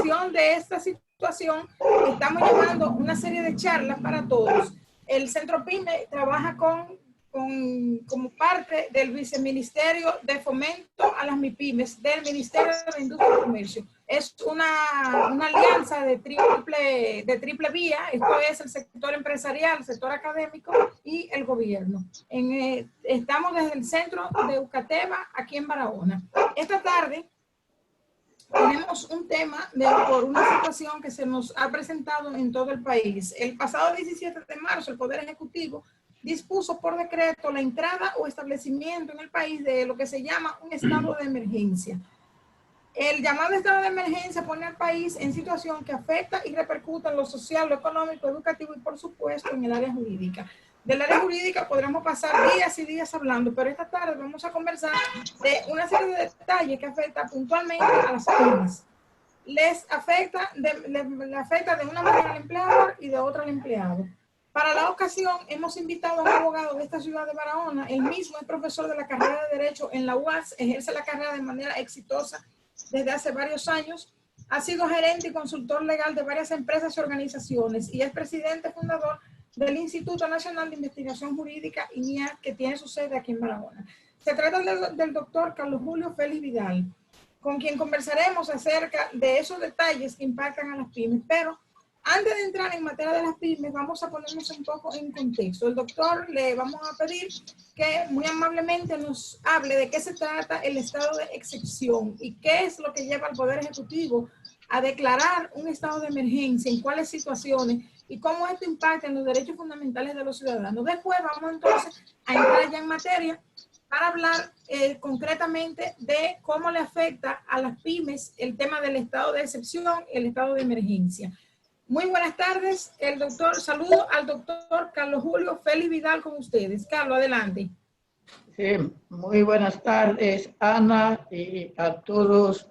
función de esta situación, estamos llevando una serie de charlas para todos. El Centro PYME trabaja como parte del Viceministerio de Fomento a las MIPYMES del Ministerio de Industria y Comercio. Es una alianza de triple vía, esto es el sector empresarial, el sector académico y el gobierno. Estamos desde el centro de Ucateba, aquí en Barahona. Esta tarde tenemos un tema por una situación que se nos ha presentado en todo el país. El pasado 17 de marzo, el Poder Ejecutivo dispuso por decreto la entrada o establecimiento en el país de lo que se llama un estado de emergencia. El llamado estado de emergencia pone al país en situación que afecta y repercute en lo social, lo económico, educativo y por supuesto en el área jurídica. Del área jurídica podremos pasar días y días hablando, pero esta tarde vamos a conversar de una serie de detalles que afecta puntualmente a las pymes. Les afecta de una manera al empleador y de otra al empleado. Para la ocasión hemos invitado a un abogado de esta ciudad de Barahona. Él mismo es profesor de la carrera de Derecho en la UAS, ejerce la carrera de manera exitosa desde hace varios años. Ha sido gerente y consultor legal de varias empresas y organizaciones y es presidente fundador del Instituto Nacional de Investigación Jurídica, INIA, que tiene su sede aquí en Barahona. Se trata del doctor Carlos Julio Félix Vidal, con quien conversaremos acerca de esos detalles que impactan a las pymes. Pero antes de entrar en materia de las pymes, vamos a ponernos un poco en contexto. El doctor le vamos a pedir que muy amablemente nos hable de qué se trata el estado de excepción y qué es lo que lleva al Poder Ejecutivo a declarar un estado de emergencia, en cuáles situaciones y cómo esto impacta en los derechos fundamentales de los ciudadanos. Después vamos entonces a entrar ya en materia para hablar concretamente de cómo le afecta a las pymes el tema del estado de excepción, el estado de emergencia. Muy buenas tardes, saludo al doctor Carlos Julio Félix Vidal con ustedes. Carlos, adelante. Sí, muy buenas tardes, Ana, y a todos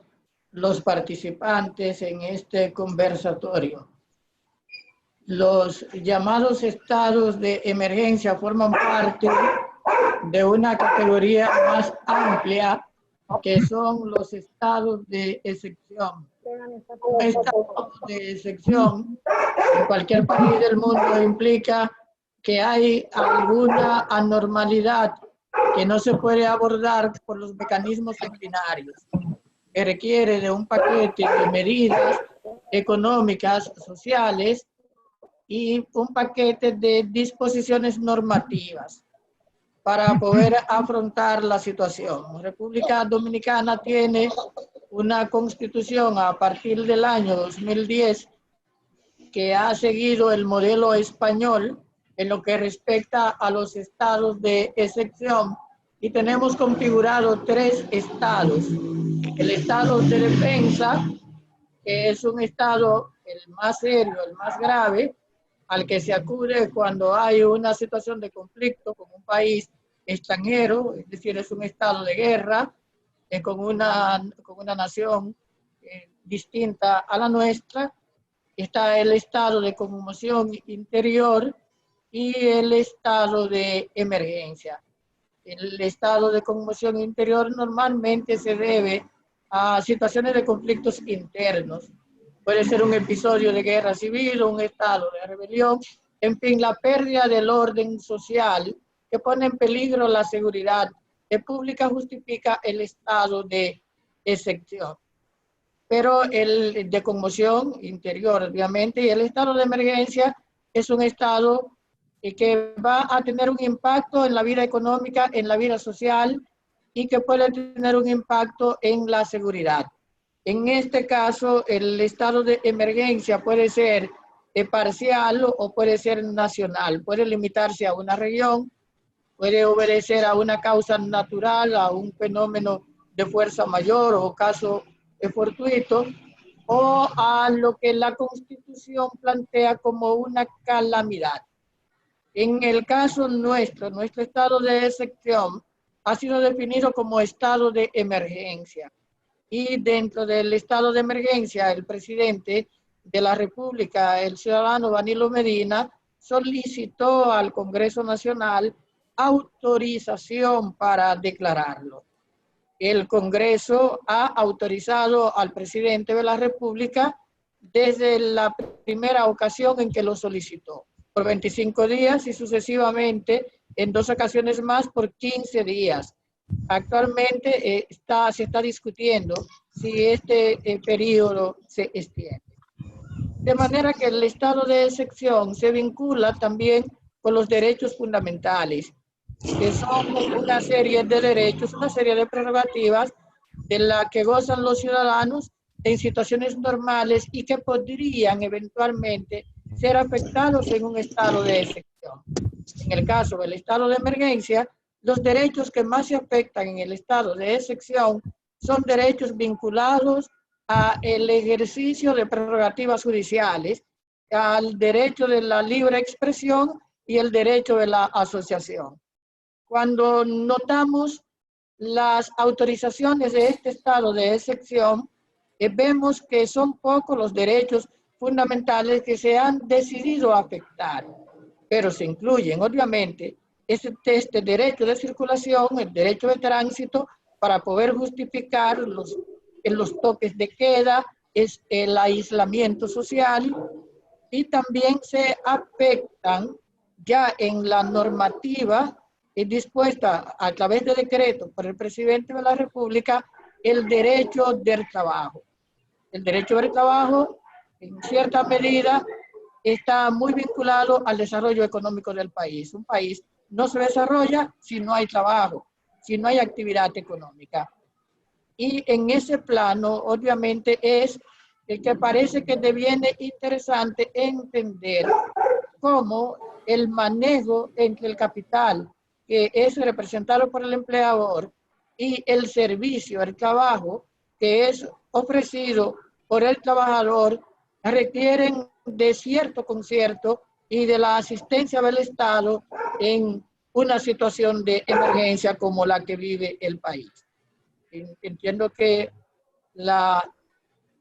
los participantes en este conversatorio. Los llamados estados de emergencia forman parte de una categoría más amplia que son los estados de excepción. Un estado de excepción en cualquier país del mundo implica que hay alguna anormalidad que no se puede abordar por los mecanismos ordinarios, que requiere de un paquete de medidas económicas, sociales y un paquete de disposiciones normativas para poder afrontar la situación. República Dominicana tiene una constitución a partir del año 2010 que ha seguido el modelo español en lo que respecta a los estados de excepción y tenemos configurado 3 estados. El estado de defensa, que es un estado el más serio, el más grave, al que se acude cuando hay una situación de conflicto con un país extranjero, es decir, es un estado de guerra con una nación distinta a la nuestra. Está el estado de conmoción interior y el estado de emergencia. El estado de conmoción interior normalmente se debe a situaciones de conflictos internos. Puede ser un episodio de guerra civil, un estado de rebelión, en fin, la pérdida del orden social que pone en peligro la seguridad pública justifica el estado de excepción. Pero el de conmoción interior, obviamente, y el estado de emergencia es un estado que va a tener un impacto en la vida económica, en la vida social y que puede tener un impacto en la seguridad. En este caso, el estado de emergencia puede ser parcial o puede ser nacional, puede limitarse a una región, puede obedecer a una causa natural, a un fenómeno de fuerza mayor o caso fortuito, o a lo que la Constitución plantea como una calamidad. En el caso nuestro estado de excepción ha sido definido como estado de emergencia. Y dentro del estado de emergencia, el presidente de la República, el ciudadano Danilo Medina, solicitó al Congreso Nacional autorización para declararlo. El Congreso ha autorizado al presidente de la República desde la primera ocasión en que lo solicitó, por 25 días y sucesivamente en 2 ocasiones más por 15 días. Actualmente se está discutiendo si este periodo se extiende. De manera que el estado de excepción se vincula también con los derechos fundamentales, que son una serie de derechos, una serie de prerrogativas de la que gozan los ciudadanos en situaciones normales y que podrían eventualmente ser afectados en un estado de excepción. En el caso del estado de emergencia, los derechos que más se afectan en el estado de excepción son derechos vinculados al ejercicio de prerrogativas judiciales, al derecho de la libre expresión y el derecho de la asociación. Cuando notamos las autorizaciones de este estado de excepción, vemos que son pocos los derechos fundamentales que se han decidido afectar, pero se incluyen obviamente este derecho de circulación, el derecho de tránsito, para poder justificar los toques de queda, es el aislamiento social, y también se afectan ya en la normativa dispuesta a través de decreto por el presidente de la República el derecho del trabajo. El derecho del trabajo, en cierta medida, está muy vinculado al desarrollo económico del país. Un país no se desarrolla si no hay trabajo, si no hay actividad económica. Y en ese plano, obviamente, es el que parece que deviene interesante entender cómo el manejo entre el capital, que es representado por el empleador, y el servicio, el trabajo, que es ofrecido por el trabajador, requieren de cierto concierto y de la asistencia del Estado en una situación de emergencia como la que vive el país. Entiendo que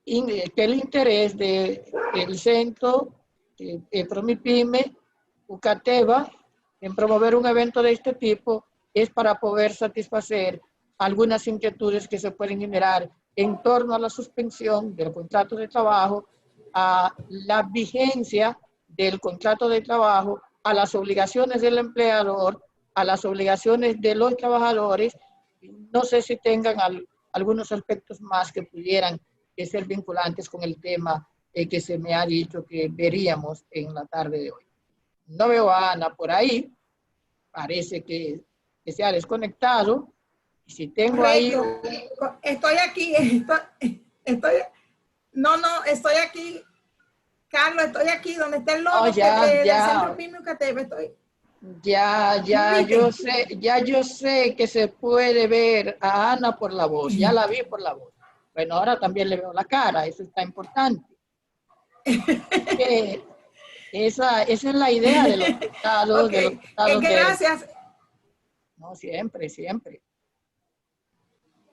el interés del centro Promipyme, UCATEBA, en promover un evento de este tipo es para poder satisfacer algunas inquietudes que se pueden generar en torno a la suspensión del contrato de trabajo, a la vigencia del contrato de trabajo, a las obligaciones del empleador, a las obligaciones de los trabajadores. No sé si tengan algunos aspectos más que pudieran ser vinculantes con el tema que se me ha dicho que veríamos en la tarde de hoy. No veo a Ana por ahí, parece que se ha desconectado. Y si tengo ahí... Estoy aquí, estoy aquí, Carlos, estoy aquí donde está el logo del Centro Pyme UCATEBA, estoy... Ya yo sé que se puede ver a Ana por la voz, ya la vi por la voz. Bueno, ahora también le veo la cara, eso está importante. Esa es la idea de los estados. Okay. De los estados gracias. No, siempre.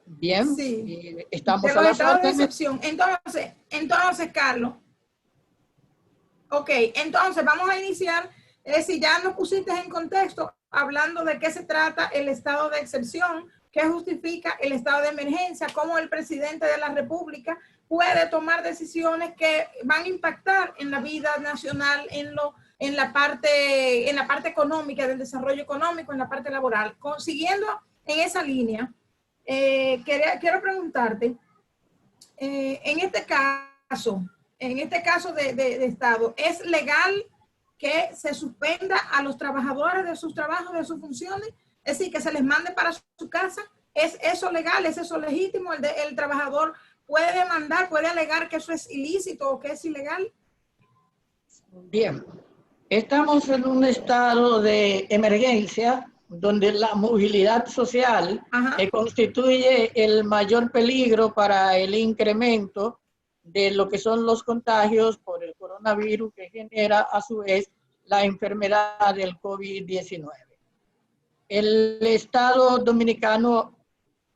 Bien, sí. Estamos de los estados de excepción. Entonces, Carlos. Ok, entonces vamos a iniciar. Si ya nos pusiste en contexto, hablando de qué se trata el estado de excepción, qué justifica el estado de emergencia, cómo el presidente de la República puede tomar decisiones que van a impactar en la vida nacional, en la parte económica, del desarrollo económico, en la parte laboral. Siguiendo en esa línea, quiero preguntarte, en este caso de Estado, ¿es legal que se suspenda a los trabajadores de sus trabajos, de sus funciones? Es decir, que se les mande para su casa. ¿Es eso legal? ¿Es eso legítimo? ¿El trabajador puede demandar, puede alegar que eso es ilícito o que es ilegal? Bien, estamos en un estado de emergencia donde la movilidad social constituye el mayor peligro para el incremento de lo que son los contagios por el coronavirus, que genera a su vez la enfermedad del COVID-19. El Estado dominicano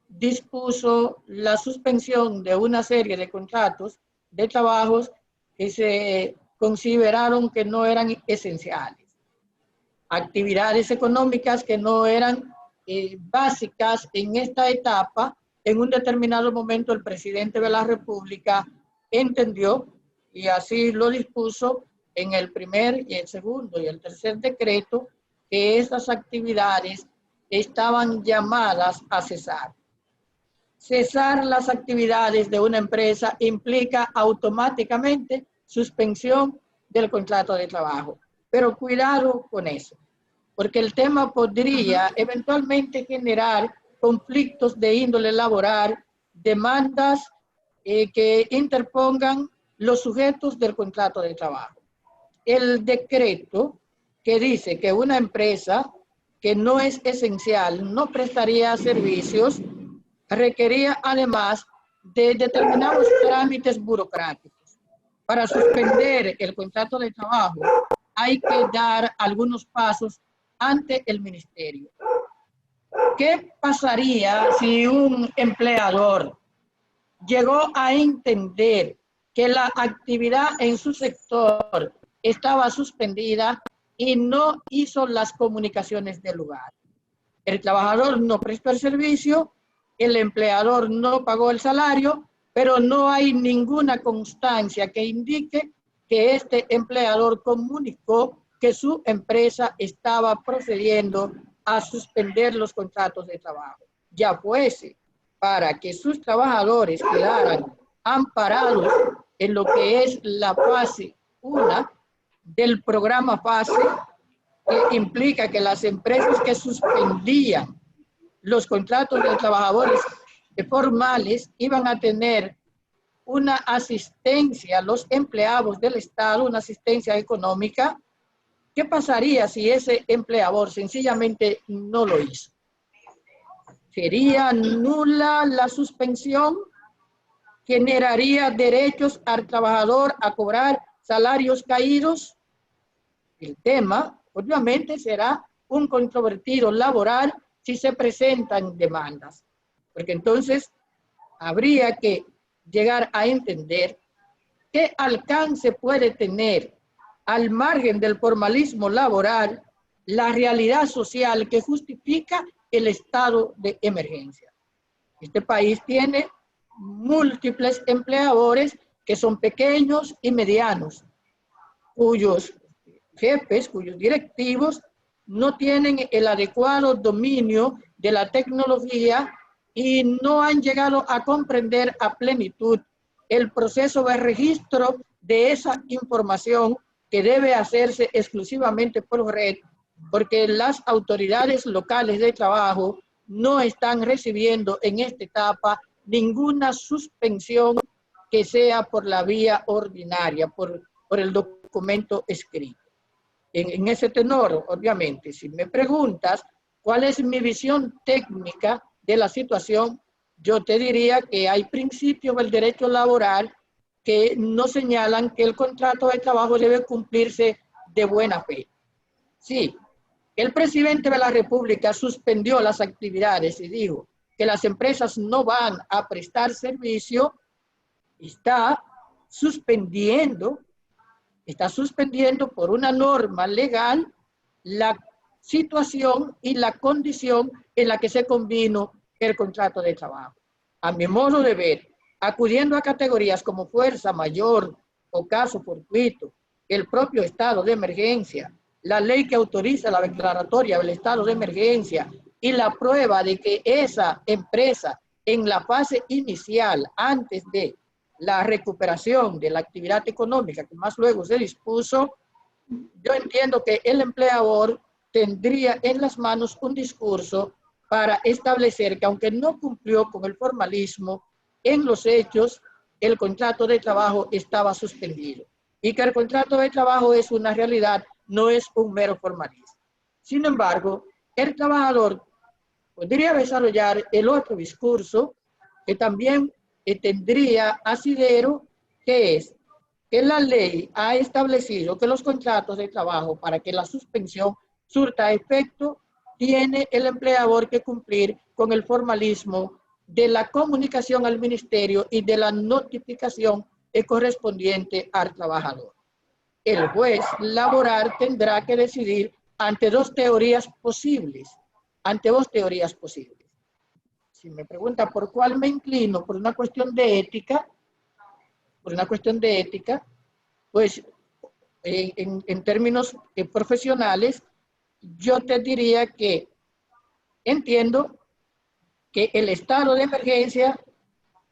dispuso la suspensión de una serie de contratos de trabajos que se consideraron que no eran esenciales. Actividades económicas que no eran básicas en esta etapa. En un determinado momento el presidente de la República entendió y así lo dispuso en el primer y el segundo y el tercer decreto, que estas actividades estaban llamadas a cesar. Cesar las actividades de una empresa implica automáticamente suspensión del contrato de trabajo. Pero cuidado con eso, porque el tema podría eventualmente generar conflictos de índole laboral, demandas que interpongan los sujetos del contrato de trabajo. El decreto que dice que una empresa que no es esencial no prestaría servicios requería además de determinados trámites burocráticos. Para suspender el contrato de trabajo hay que dar algunos pasos ante el ministerio. ¿Qué pasaría si un empleador llegó a entender que la actividad en su sector estaba suspendida y no hizo las comunicaciones del lugar? El trabajador no prestó el servicio, el empleador no pagó el salario, pero no hay ninguna constancia que indique que este empleador comunicó que su empresa estaba procediendo a suspender los contratos de trabajo. Ya fuese para que sus trabajadores quedaran amparados en lo que es la fase 1 del programa FASE, que implica que las empresas que suspendían los contratos de trabajadores formales iban a tener una asistencia a los empleados del Estado, una asistencia económica. ¿Qué pasaría si ese empleador sencillamente no lo hizo? ¿Sería nula la suspensión? ¿Generaría derechos al trabajador a cobrar salarios caídos? El tema, obviamente, será un controvertido laboral si se presentan demandas, porque entonces habría que llegar a entender qué alcance puede tener al margen del formalismo laboral la realidad social que justifica el estado de emergencia. Este país tiene múltiples empleadores que son pequeños y medianos, cuyos jefes, cuyos directivos no tienen el adecuado dominio de la tecnología y no han llegado a comprender a plenitud el proceso de registro de esa información que debe hacerse exclusivamente por red, porque las autoridades locales de trabajo no están recibiendo en esta etapa ninguna suspensión que sea por la vía ordinaria, por el documento escrito. En ese tenor, obviamente, si me preguntas cuál es mi visión técnica de la situación, yo te diría que hay principios del derecho laboral que no señalan que el contrato de trabajo debe cumplirse de buena fe. Sí, el presidente de la República suspendió las actividades y dijo que las empresas no van a prestar servicio, está suspendiendo por una norma legal la situación y la condición en la que se convino el contrato de trabajo. A mi modo de ver, acudiendo a categorías como fuerza mayor o caso fortuito, el propio estado de emergencia, la ley que autoriza la declaratoria del estado de emergencia y la prueba de que esa empresa en la fase inicial, antes de la recuperación de la actividad económica que más luego se dispuso, yo entiendo que el empleador tendría en las manos un discurso para establecer que aunque no cumplió con el formalismo, en los hechos el contrato de trabajo estaba suspendido y que el contrato de trabajo es una realidad, no es un mero formalismo. Sin embargo, el trabajador podría desarrollar el otro discurso que también tendría asidero, que es que la ley ha establecido que los contratos de trabajo, para que la suspensión surta efecto, tiene el empleador que cumplir con el formalismo de la comunicación al ministerio y de la notificación correspondiente al trabajador. El juez laboral tendrá que decidir ante dos teorías posibles, Si me pregunta por cuál me inclino, por una cuestión de ética, pues en términos profesionales, yo te diría que entiendo que el estado de emergencia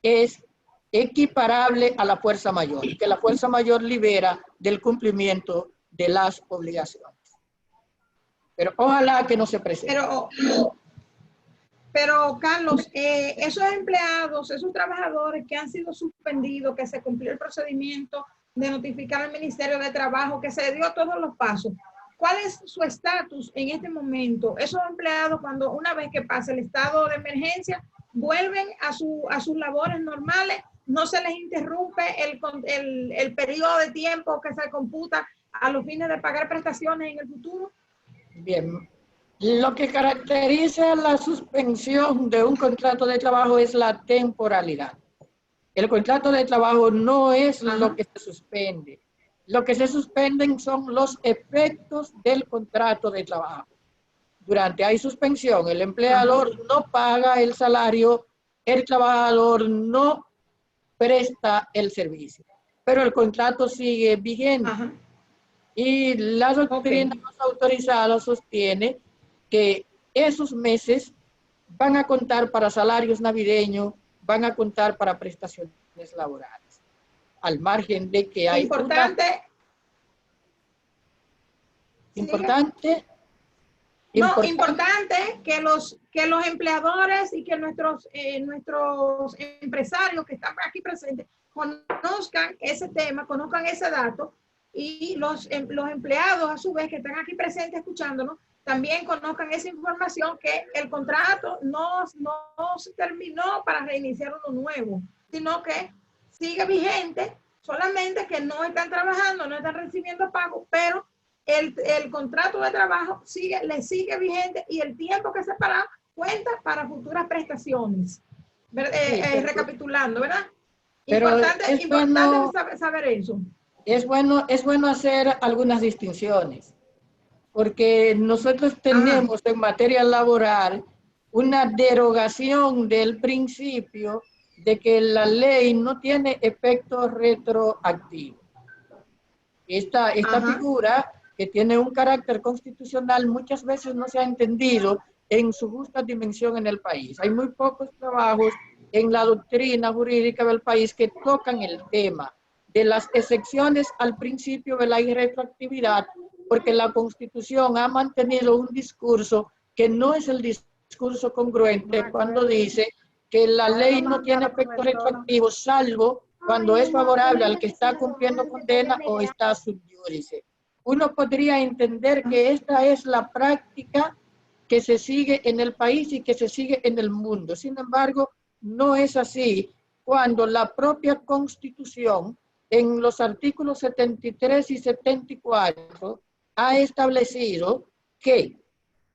es equiparable a la fuerza mayor, que la fuerza mayor libera del cumplimiento de las obligaciones. Pero ojalá que no se presente. Pero Carlos, esos empleados, esos trabajadores que han sido suspendidos, que se cumplió el procedimiento de notificar al Ministerio de Trabajo, que se dio todos los pasos, ¿cuál es su estatus en este momento? Esos empleados, cuando una vez que pasa el estado de emergencia, vuelven a sus labores normales, no se les interrumpe el periodo de tiempo que se computa a los fines de pagar prestaciones en el futuro. Bien, lo que caracteriza la suspensión de un contrato de trabajo es la temporalidad. El contrato de trabajo no es lo que se suspende. Lo que se suspenden son los efectos del contrato de trabajo. Durante hay suspensión, el empleador no paga el salario, el trabajador no presta el servicio, pero el contrato sigue vigente. Y la doctrina más autorizada sostiene que esos meses van a contar para salarios navideños, van a contar para prestaciones laborales, al margen de que hay importante que los empleadores y que nuestros empresarios que están aquí presentes conozcan ese tema, conozcan ese dato, y los empleados a su vez que están aquí presentes escuchándonos también conozcan esa información, que el contrato no se terminó para reiniciar uno nuevo, sino que sigue vigente, solamente que no están trabajando, no están recibiendo pago, pero el contrato de trabajo le sigue vigente y el tiempo que se para cuenta para futuras prestaciones. Recapitulando, ¿verdad? Importante saber eso. Es bueno hacer algunas distinciones, porque nosotros tenemos en materia laboral una derogación del principio de que la ley no tiene efecto retroactivo. Esta figura, que tiene un carácter constitucional, muchas veces no se ha entendido en su justa dimensión en el país. Hay muy pocos trabajos en la doctrina jurídica del país que tocan el tema de las excepciones al principio de la irretroactividad, porque la Constitución ha mantenido un discurso que no es el discurso congruente cuando dice que la ley no tiene efecto retroactivo, salvo cuando es favorable al que está cumpliendo condena o está sub iudice. Uno podría entender que esta es la práctica que se sigue en el país y que se sigue en el mundo. Sin embargo, no es así cuando la propia Constitución, en los artículos 73 y 74, ha establecido que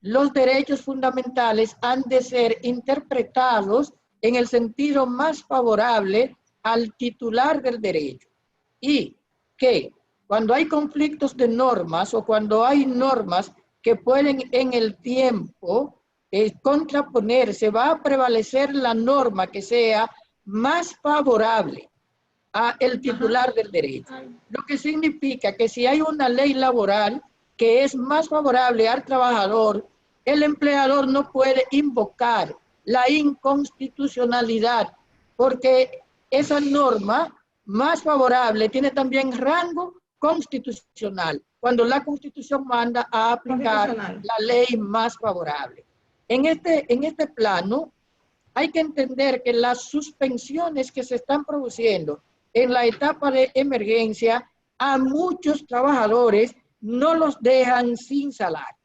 los derechos fundamentales han de ser interpretados en el sentido más favorable al titular del derecho, y que cuando hay conflictos de normas o cuando hay normas que pueden en el tiempo contraponerse, va a prevalecer la norma que sea más favorable a el titular del derecho. Lo que significa que si hay una ley laboral que es más favorable al trabajador, el empleador no puede invocar la inconstitucionalidad, porque esa norma más favorable tiene también rango constitucional, cuando la Constitución manda a aplicar la ley más favorable. En este plano, hay que entender que las suspensiones que se están produciendo en la etapa de emergencia, a muchos trabajadores no los dejan sin salario.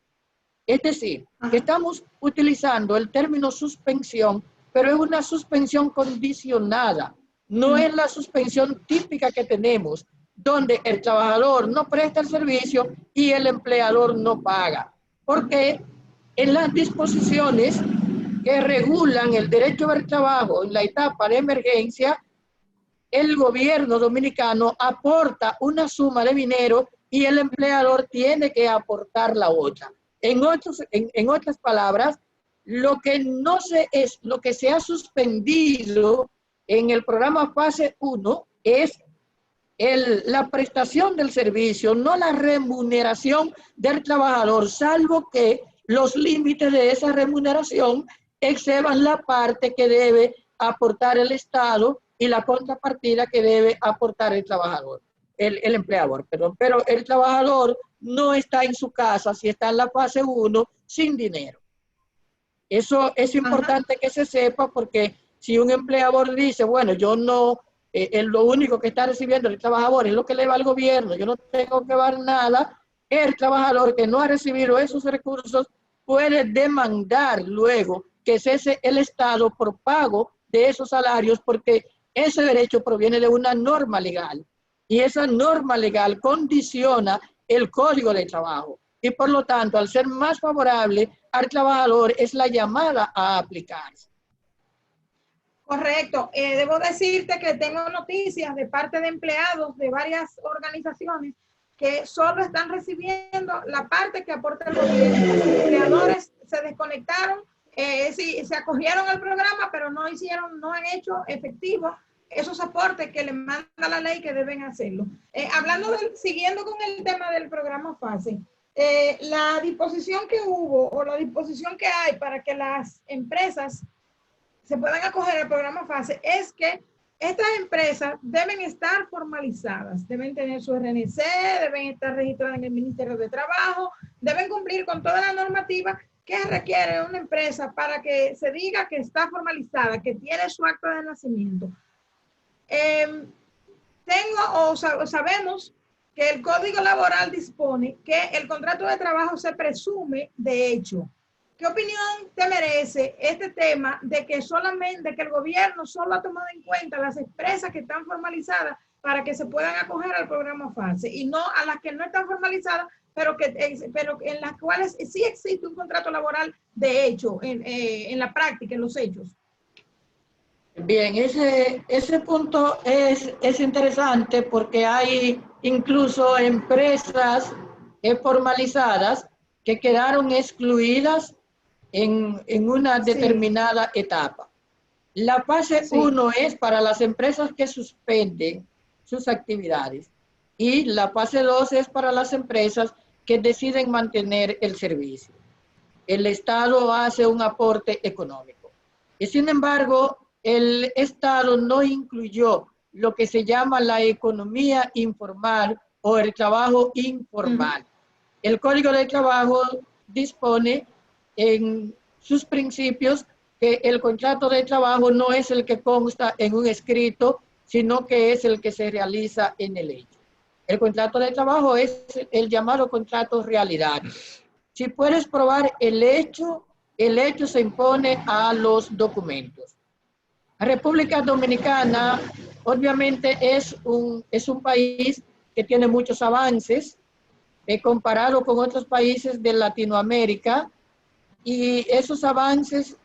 Es decir, que estamos utilizando el término suspensión, pero es una suspensión condicionada. No es la suspensión típica que tenemos, donde el trabajador no presta el servicio y el empleador no paga. Porque en las disposiciones que regulan el derecho al trabajo en la etapa de emergencia, el gobierno dominicano aporta una suma de dinero y el empleador tiene que aportar la otra. En otras palabras, lo que se ha suspendido en el programa fase 1 es la prestación del servicio, no la remuneración del trabajador, salvo que los límites de esa remuneración excedan la parte que debe aportar el Estado y la contrapartida que debe aportar el trabajador, el empleador, perdón. Pero el trabajador no está en su casa si está en la fase 1 sin dinero. Eso es importante que se sepa, porque si un empleador dice, bueno, yo no, lo único que está recibiendo el trabajador es lo que le va al gobierno, yo no tengo que dar nada, el trabajador que no ha recibido esos recursos puede demandar luego que cese el Estado por pago de esos salarios, porque ese derecho proviene de una norma legal y esa norma legal condiciona el Código de Trabajo y por lo tanto, al ser más favorable al trabajador, es la llamada a aplicarse. Correcto. Debo decirte que tengo noticias de parte de empleados de varias organizaciones que solo están recibiendo la parte que aporta el gobierno. Los empleadores se desconectaron, sí, se acogieron al programa, pero no han hecho efectivo esos aportes que les manda la ley que deben hacerlo. Siguiendo con el tema del programa FASE, la disposición que hubo o la disposición que hay para que las empresas se puedan acoger al programa FASE es que estas empresas deben estar formalizadas, deben tener su RNC, deben estar registradas en el Ministerio de Trabajo, deben cumplir con toda la normativa que requiere una empresa para que se diga que está formalizada, que tiene su acta de nacimiento. Sabemos que el Código Laboral dispone que el contrato de trabajo se presume de hecho. ¿Qué opinión te merece este tema de que el gobierno solo ha tomado en cuenta las empresas que están formalizadas para que se puedan acoger al programa FASE y no a las que no están formalizadas, pero en las cuales sí existe un contrato laboral de hecho, en la práctica, en los hechos? Bien, ese punto es interesante porque hay incluso empresas formalizadas que quedaron excluidas en una determinada etapa. La fase 1 es para las empresas que suspenden sus actividades y la fase 2 es para las empresas que deciden mantener el servicio. El Estado hace un aporte económico. Y sin embargo, el Estado no incluyó lo que se llama la economía informal o el trabajo informal. El Código de Trabajo dispone en sus principios que el contrato de trabajo no es el que consta en un escrito, sino que es el que se realiza en el hecho. El contrato de trabajo es el llamado contrato realidad. Si puedes probar el hecho se impone a los documentos. República Dominicana obviamente es un país que tiene muchos avances comparado con otros países de Latinoamérica, y esos avances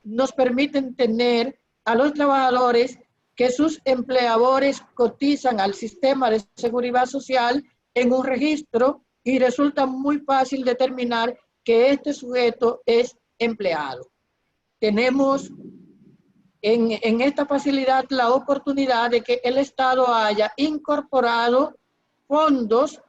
nos permiten tener a los trabajadores que sus empleadores cotizan al sistema de seguridad social en un registro y resulta muy fácil determinar que este sujeto es empleado. Tenemos en esta facilidad la oportunidad de que el Estado haya incorporado fondos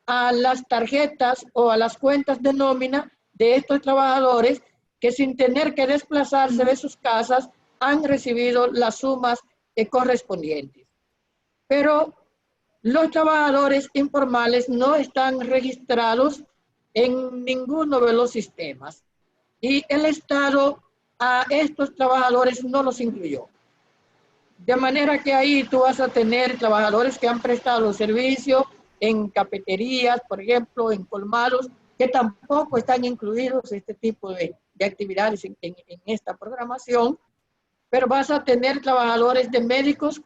a las tarjetas o a las cuentas de nómina de estos trabajadores que sin tener que desplazarse de sus casas han recibido las sumas correspondientes. Pero los trabajadores informales no están registrados en ninguno de los sistemas y el Estado a estos trabajadores no los incluyó. De manera que ahí tú vas a tener trabajadores que han prestado servicio en cafeterías, por ejemplo, en colmados, que tampoco están incluidos este tipo de actividades en esta programación, pero vas a tener trabajadores de médicos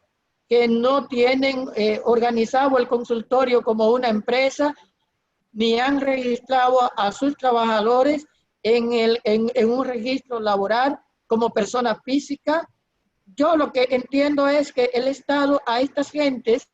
que no tienen organizado el consultorio como una empresa, ni han registrado a sus trabajadores en un registro laboral como persona física. Yo lo que entiendo es que el Estado a estas gentes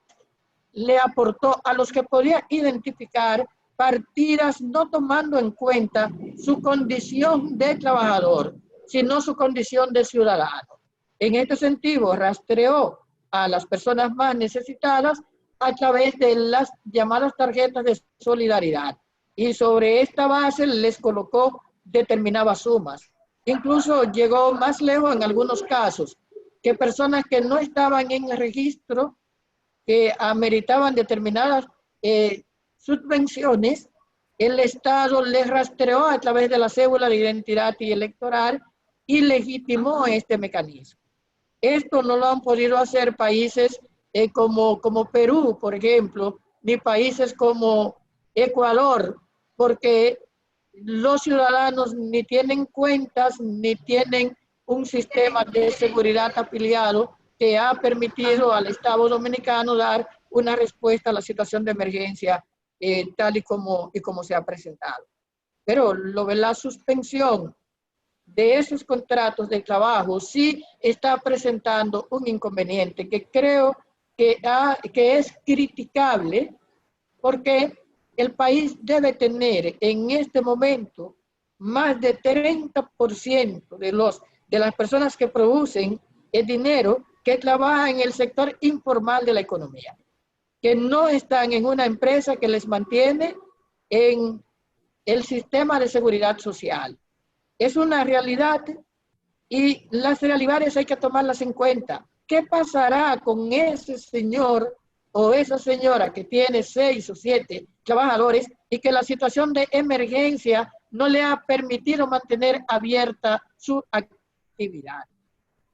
le aportó a los que podía identificar partidas no tomando en cuenta su condición de trabajador, sino su condición de ciudadano. En este sentido, rastreó a las personas más necesitadas a través de las llamadas tarjetas de solidaridad. Y sobre esta base les colocó determinadas sumas. Incluso llegó más lejos en algunos casos, que personas que no estaban en el registro, que ameritaban determinadas subvenciones, el Estado les rastreó a través de la cédula de identidad y electoral y legitimó este mecanismo. Esto no lo han podido hacer países como Perú, por ejemplo, ni países como Ecuador, porque los ciudadanos ni tienen cuentas, ni tienen un sistema de seguridad afiliado que ha permitido al Estado Dominicano dar una respuesta a la situación de emergencia tal y como se ha presentado. Pero lo de la suspensión de esos contratos de trabajo sí está presentando un inconveniente que creo que es criticable, porque el país debe tener en este momento más de 30% de las personas que producen el dinero que trabajan en el sector informal de la economía, que no están en una empresa que les mantiene en el sistema de seguridad social. Es una realidad y las realidades hay que tomarlas en cuenta. ¿Qué pasará con ese señor o esa señora que tiene 6 o 7 trabajadores y que la situación de emergencia no le ha permitido mantener abierta su actividad?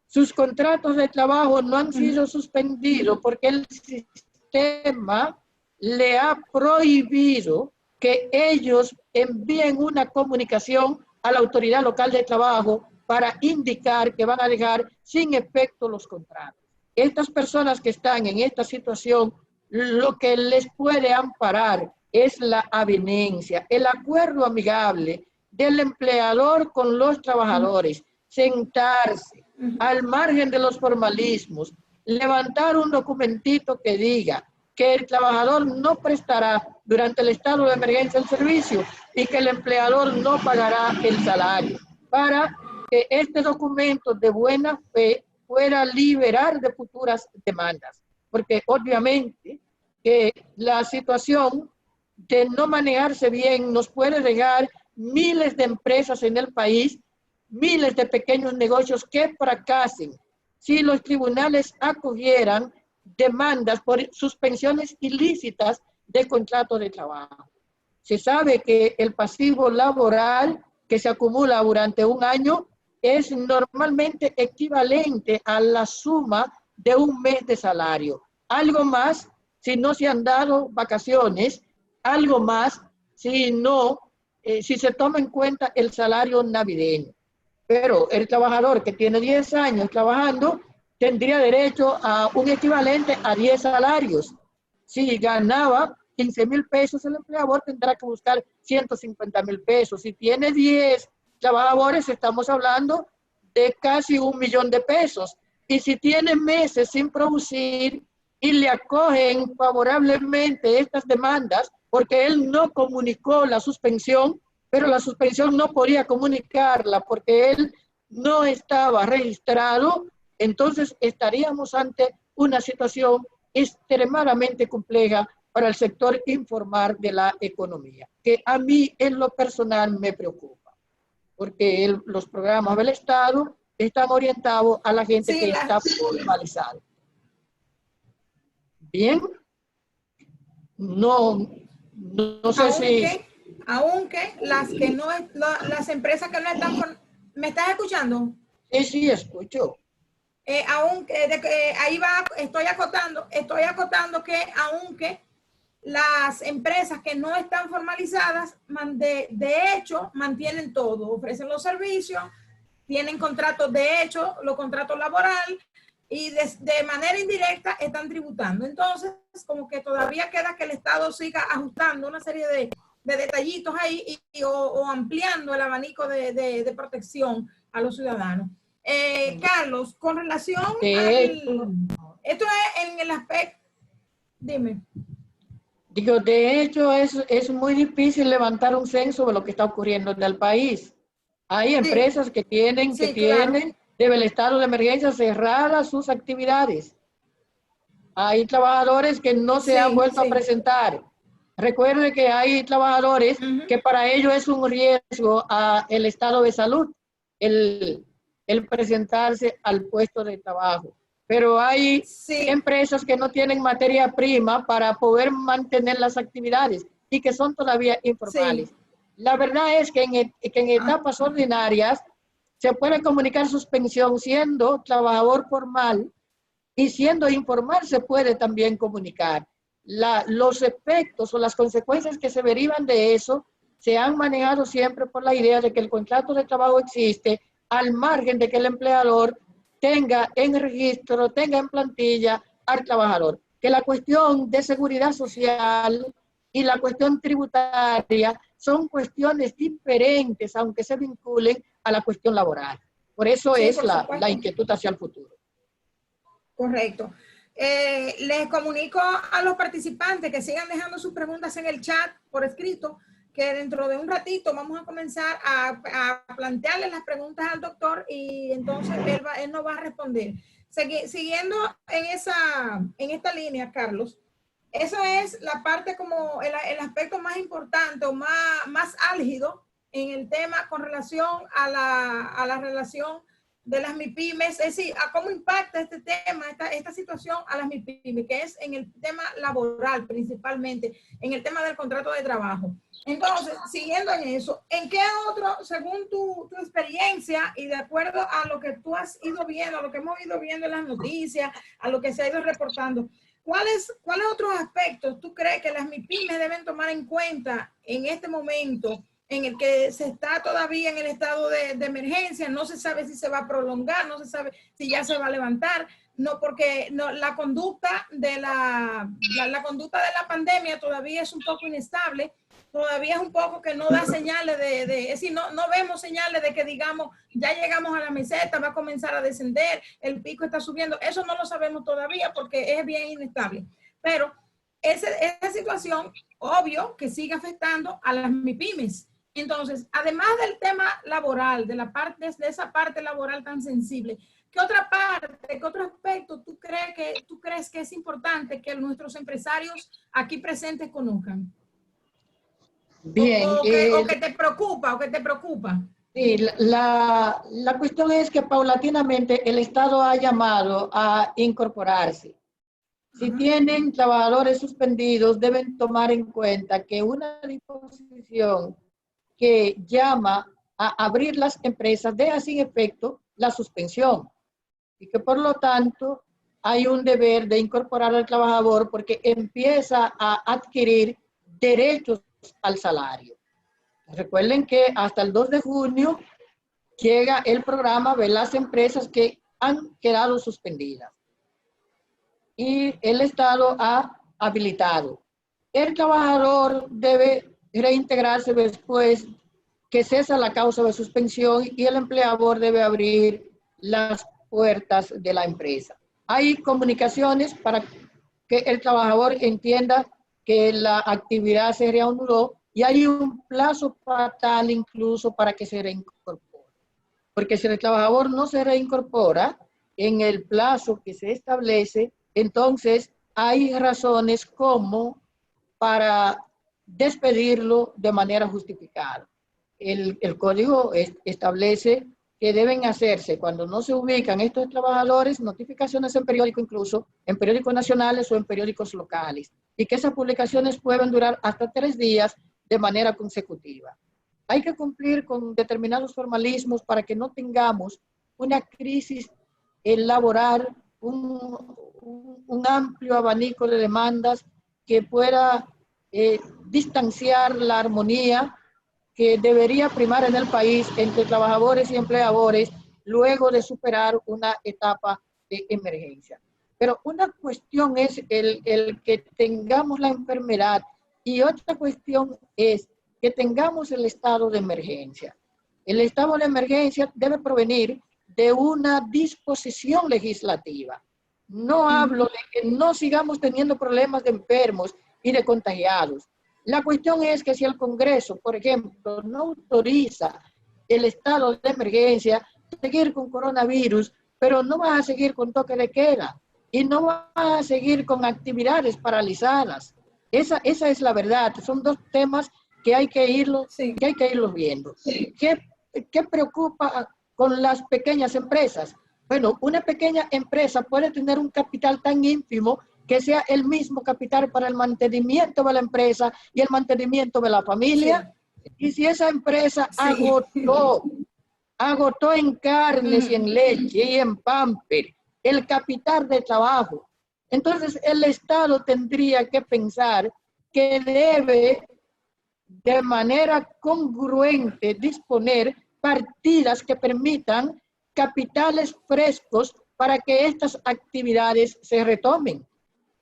Sus contratos de trabajo no han sido suspendidos porque el sistema le ha prohibido que ellos envíen una comunicación a la autoridad local de trabajo para indicar que van a dejar sin efecto los contratos. Estas personas que están en esta situación, lo que les puede amparar es la avenencia, el acuerdo amigable del empleador con los trabajadores, sentarse al margen de los formalismos, levantar un documentito que diga que el trabajador no prestará durante el estado de emergencia el servicio y que el empleador no pagará el salario, para que este documento de buena fe pueda liberar de futuras demandas. Porque obviamente que la situación de no manejarse bien nos puede dejar miles de empresas en el país, miles de pequeños negocios que fracasen si los tribunales acogieran demandas por suspensiones ilícitas de contratos de trabajo. Se sabe que el pasivo laboral que se acumula durante un año es normalmente equivalente a la suma de un mes de salario. Algo más si no se han dado vacaciones, algo más si se toma en cuenta el salario navideño. Pero el trabajador que tiene 10 años trabajando tendría derecho a un equivalente a 10 salarios. Si ganaba 15,000 pesos, el empleador tendrá que buscar 150,000 pesos. Si tiene 10 trabajadores, estamos hablando de casi 1,000,000 de pesos. Y si tiene meses sin producir y le acogen favorablemente estas demandas, porque él no comunicó la suspensión, pero la suspensión no podía comunicarla porque él no estaba registrado, entonces estaríamos ante una situación extremadamente compleja para el sector informal de la economía, que a mí en lo personal me preocupa, porque los programas del Estado están orientados a la gente que está formalizada. Bien, no sé si... Aunque las empresas que no están... ¿Me estás escuchando? Sí, escucho. Estoy acotando que aunque las empresas que no están formalizadas, de hecho, mantienen todo, ofrecen los servicios, tienen contratos de hecho, los contratos laborales, y de manera indirecta están tributando. Entonces, como que todavía queda que el Estado siga ajustando una serie de detallitos ahí o ampliando el abanico de protección a los ciudadanos. Carlos, con relación esto es en el aspecto, dime. Digo, de hecho es muy difícil levantar un censo de lo que está ocurriendo en el país. Hay empresas que tienen, debe el estado de emergencia cerradas sus actividades. Hay trabajadores que no se han vuelto a presentar. Recuerde que hay trabajadores que para ellos es un riesgo a el estado de salud el presentarse al puesto de trabajo. Pero hay empresas que no tienen materia prima para poder mantener las actividades y que son todavía informales. Sí. La verdad es que en etapas ordinarias se puede comunicar suspensión siendo trabajador formal y siendo informal se puede también comunicar. Los efectos o las consecuencias que se derivan de eso se han manejado siempre por la idea de que el contrato de trabajo existe al margen de que el empleador tenga en registro, tenga en plantilla al trabajador. Que la cuestión de seguridad social y la cuestión tributaria son cuestiones diferentes, aunque se vinculen a la cuestión laboral. Por eso sí, es la inquietud hacia el futuro. Correcto. Les comunico a los participantes que sigan dejando sus preguntas en el chat por escrito, que dentro de un ratito vamos a comenzar a plantearle las preguntas al doctor y entonces él nos va a responder. Siguiendo en esta línea, Carlos, eso es la parte como el aspecto más importante o más álgido en el tema con relación a la relación de las MIPYMES, es decir, a cómo impacta este tema, esta situación a las MIPYMES, que es en el tema laboral principalmente, en el tema del contrato de trabajo. Entonces, siguiendo en eso, ¿en qué otro, según tu experiencia y de acuerdo a lo que tú has ido viendo, a lo que hemos ido viendo en las noticias, a lo que se ha ido reportando, ¿cuáles otros aspectos tú crees que las MIPYMES deben tomar en cuenta en este momento en el que se está todavía en el estado de emergencia? No se sabe si se va a prolongar, no se sabe si ya se va a levantar, no, porque la conducta de la pandemia todavía es un poco inestable, todavía es un poco que no da señales es decir, no vemos señales de que digamos, ya llegamos a la meseta, va a comenzar a descender, el pico está subiendo, eso no lo sabemos todavía porque es bien inestable, pero esa situación, obvio, que sigue afectando a las MIPYMES. Entonces, además del tema laboral, de esa parte laboral tan sensible, ¿qué otra parte, qué otro aspecto tú crees que es importante que nuestros empresarios aquí presentes conozcan? Bien. O que te preocupa. Sí, la cuestión es que paulatinamente el Estado ha llamado a incorporarse. Si tienen trabajadores suspendidos, deben tomar en cuenta que una disposición que llama a abrir las empresas deja sin efecto la suspensión y que por lo tanto hay un deber de incorporar al trabajador porque empieza a adquirir derechos al salario. Recuerden que hasta el 2 de junio llega el programa de las empresas que han quedado suspendidas y el Estado ha habilitado. El trabajador debe reintegrarse después que cesa la causa de suspensión y el empleador debe abrir las puertas de la empresa. Hay comunicaciones para que el trabajador entienda que la actividad se reanudó y hay un plazo fatal incluso para que se reincorpore. Porque si el trabajador no se reincorpora en el plazo que se establece, entonces hay razones como para despedirlo de manera justificada. El código establece que deben hacerse cuando no se ubican estos trabajadores, notificaciones en periódico, incluso en periódicos nacionales o en periódicos locales, y que esas publicaciones pueden durar hasta 3 días de manera consecutiva. Hay que cumplir con determinados formalismos para que no tengamos una crisis laboral, un amplio abanico de demandas que pueda distanciar la armonía que debería primar en el país entre trabajadores y empleadores luego de superar una etapa de emergencia. Pero una cuestión es el que tengamos la enfermedad y otra cuestión es que tengamos el estado de emergencia. El estado de emergencia debe provenir de una disposición legislativa. No hablo de que no sigamos teniendo problemas de enfermos y de contagiados. La cuestión es que si el Congreso, por ejemplo, no autoriza el estado de emergencia, seguir con coronavirus, pero no vas a seguir con toque de queda. y no va a seguir con actividades paralizadas. Esa es la verdad. Son dos temas que hay que irlos viendo. ¿Qué preocupa con las pequeñas empresas? Bueno, una pequeña empresa puede tener un capital tan ínfimo que sea el mismo capital para el mantenimiento de la empresa y el mantenimiento de la familia. Sí. Y si esa empresa agotó en carnes y en leche y en pamper el capital de trabajo, entonces el Estado tendría que pensar que debe de manera congruente disponer partidas que permitan capitales frescos para que estas actividades se retomen.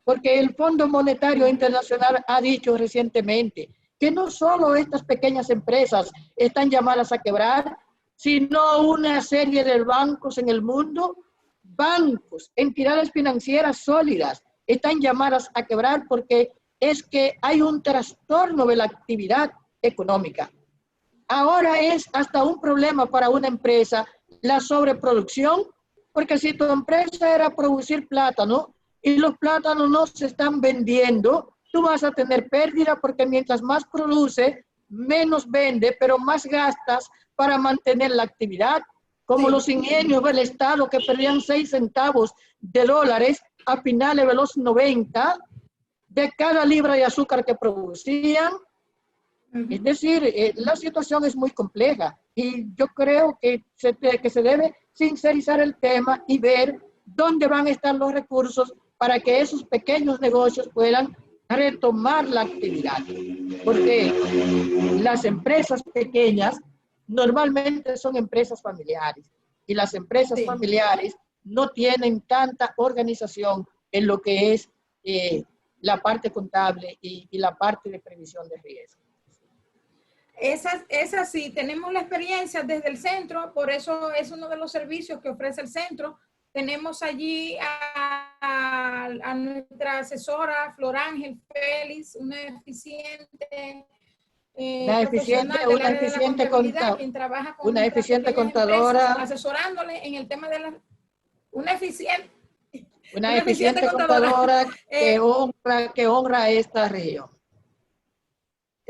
Porque el Fondo Monetario Internacional ha dicho recientemente que no solo estas pequeñas empresas están llamadas a quebrar, sino una serie de bancos en el mundo, bancos, entidades financieras sólidas, están llamadas a quebrar porque es que hay un trastorno de la actividad económica. Ahora es hasta un problema para una empresa la sobreproducción, porque si tu empresa era producir plátano y los plátanos no se están vendiendo, tú vas a tener pérdida porque mientras más produce, menos vende, pero más gastas para mantener la actividad. Como los ingenios del Estado que perdían 6 centavos de dólares a finales de los 90 de cada libra de azúcar que producían. Es decir, la situación es muy compleja y yo creo que se debe sincerizar el tema y ver dónde van a estar los recursos para que esos pequeños negocios puedan retomar la actividad. Porque las empresas pequeñas normalmente son empresas familiares y las empresas familiares no tienen tanta organización en lo que es la parte contable y la parte de previsión de riesgo. Es así, tenemos la experiencia desde el centro, por eso es uno de los servicios que ofrece el centro. Tenemos allí a nuestra asesora Flor Ángel Félix, una eficiente contadora, asesorándole en el tema de la una eficiente contadora que honra esta región.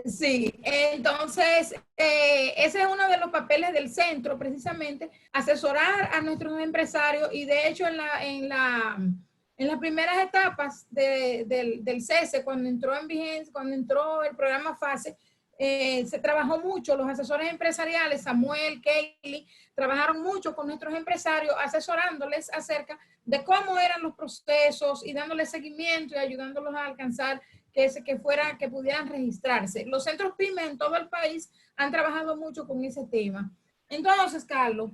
Sí, entonces ese es uno de los papeles del centro, precisamente, asesorar a nuestros empresarios y de hecho en las primeras etapas del cese, cuando entró en vigencia, cuando entró el programa FASE, se trabajó mucho, los asesores empresariales, Samuel, Kaylee, trabajaron mucho con nuestros empresarios, asesorándoles acerca de cómo eran los procesos y dándoles seguimiento y ayudándolos a alcanzar que pudieran registrarse. Los centros PYME en todo el país han trabajado mucho con ese tema. Entonces, Carlos,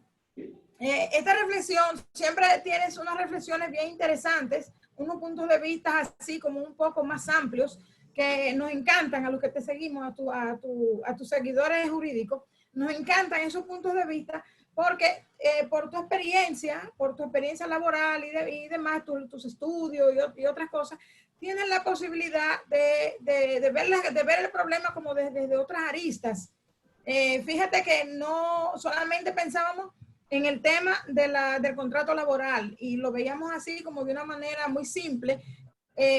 esta reflexión, siempre tienes unas reflexiones bien interesantes, unos puntos de vista así como un poco más amplios, que nos encantan a los que te seguimos, a tus seguidores jurídicos, nos encantan esos puntos de vista, porque por tu experiencia laboral y demás, tus estudios y otras cosas, tienen la posibilidad de ver el problema como desde otras aristas. Fíjate que no solamente pensábamos en el tema del contrato laboral y lo veíamos así como de una manera muy simple.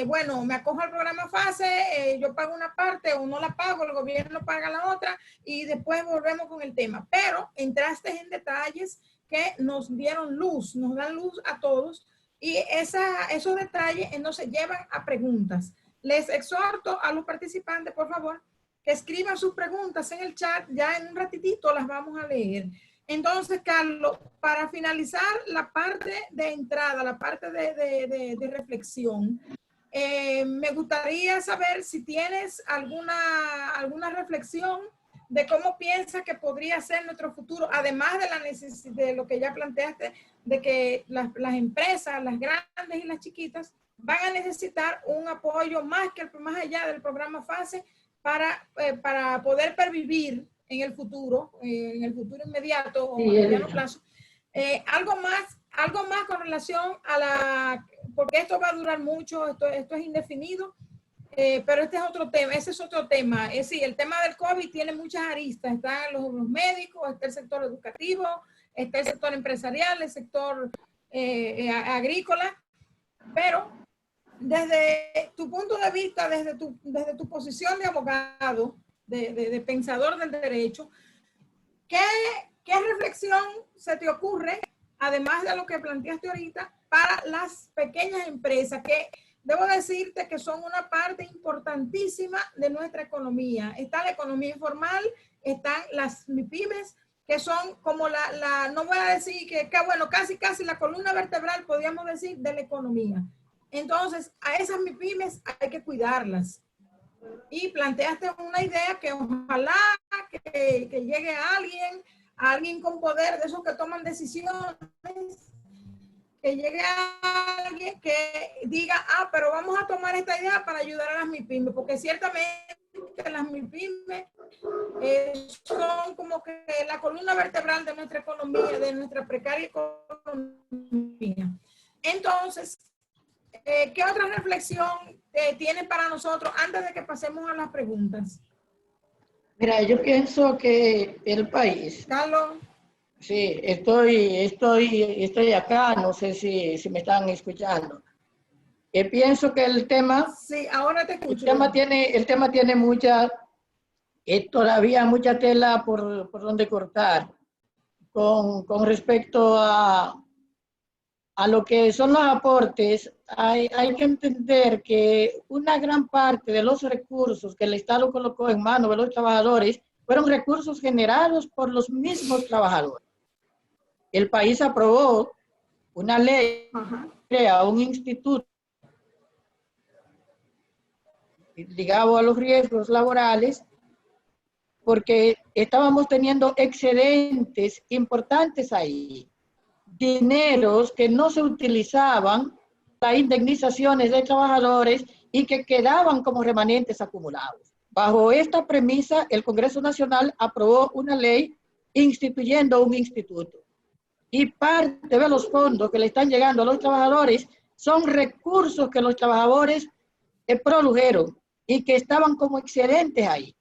Bueno, me acojo al programa FASE, yo pago una parte o no la pago, el gobierno paga la otra y después volvemos con el tema. Pero entraste en detalles que nos dieron luz, nos dan luz a todos. Y esos detalles nos llevan a preguntas. Les exhorto a los participantes, por favor, que escriban sus preguntas en el chat. Ya en un ratitito las vamos a leer. Entonces, Carlos, para finalizar la parte de entrada, la parte de reflexión, me gustaría saber si tienes alguna reflexión de cómo piensas que podría ser nuestro futuro, además de la necesidad de lo que ya planteaste, de que las empresas, las grandes y las chiquitas, van a necesitar un apoyo más allá del programa FASE para poder pervivir en el futuro inmediato o a mediano plazo. Algo más con relación porque esto va a durar mucho, esto es indefinido. Pero este es otro tema, ese es otro tema. Es decir, el tema del COVID tiene muchas aristas. Están los médicos, está el sector educativo, está el sector empresarial, el sector agrícola. Pero desde tu punto de vista, desde tu posición de abogado, de pensador del derecho, ¿qué, ¿qué reflexión se te ocurre, además de lo que planteaste ahorita, para las pequeñas empresas que debo decirte que son una parte importantísima de nuestra economía? Está la economía informal, están las MIPYMES, que son como no voy a decir que bueno, casi la columna vertebral, podríamos decir, de la economía. Entonces, a esas MIPYMES hay que cuidarlas. Y planteaste una idea que ojalá que llegue a alguien con poder, de esos que toman decisiones, que llegue a alguien que diga, pero vamos a tomar esta idea para ayudar a las MIPYMES, porque ciertamente las MIPYMES son como que la columna vertebral de nuestra economía, de nuestra precaria economía. Entonces, ¿qué otra reflexión tienen para nosotros antes de que pasemos a las preguntas? Mira, yo pienso que el país... Carlos. Sí, estoy acá, no sé si me están escuchando. Pienso que el tema... Sí, ahora te escucho. El tema tiene todavía mucha tela por donde cortar con respecto a lo que son los aportes. Hay que entender que una gran parte de los recursos que el Estado colocó en manos de los trabajadores fueron recursos generados por los mismos trabajadores. El país aprobó una ley, crea un instituto ligado a los riesgos laborales, porque estábamos teniendo excedentes importantes ahí, dineros que no se utilizaban para indemnizaciones de trabajadores y que quedaban como remanentes acumulados. Bajo esta premisa, el Congreso Nacional aprobó una ley instituyendo un instituto. Y parte de los fondos que le están llegando a los trabajadores son recursos que los trabajadores produjeron y que estaban como excedentes ahí.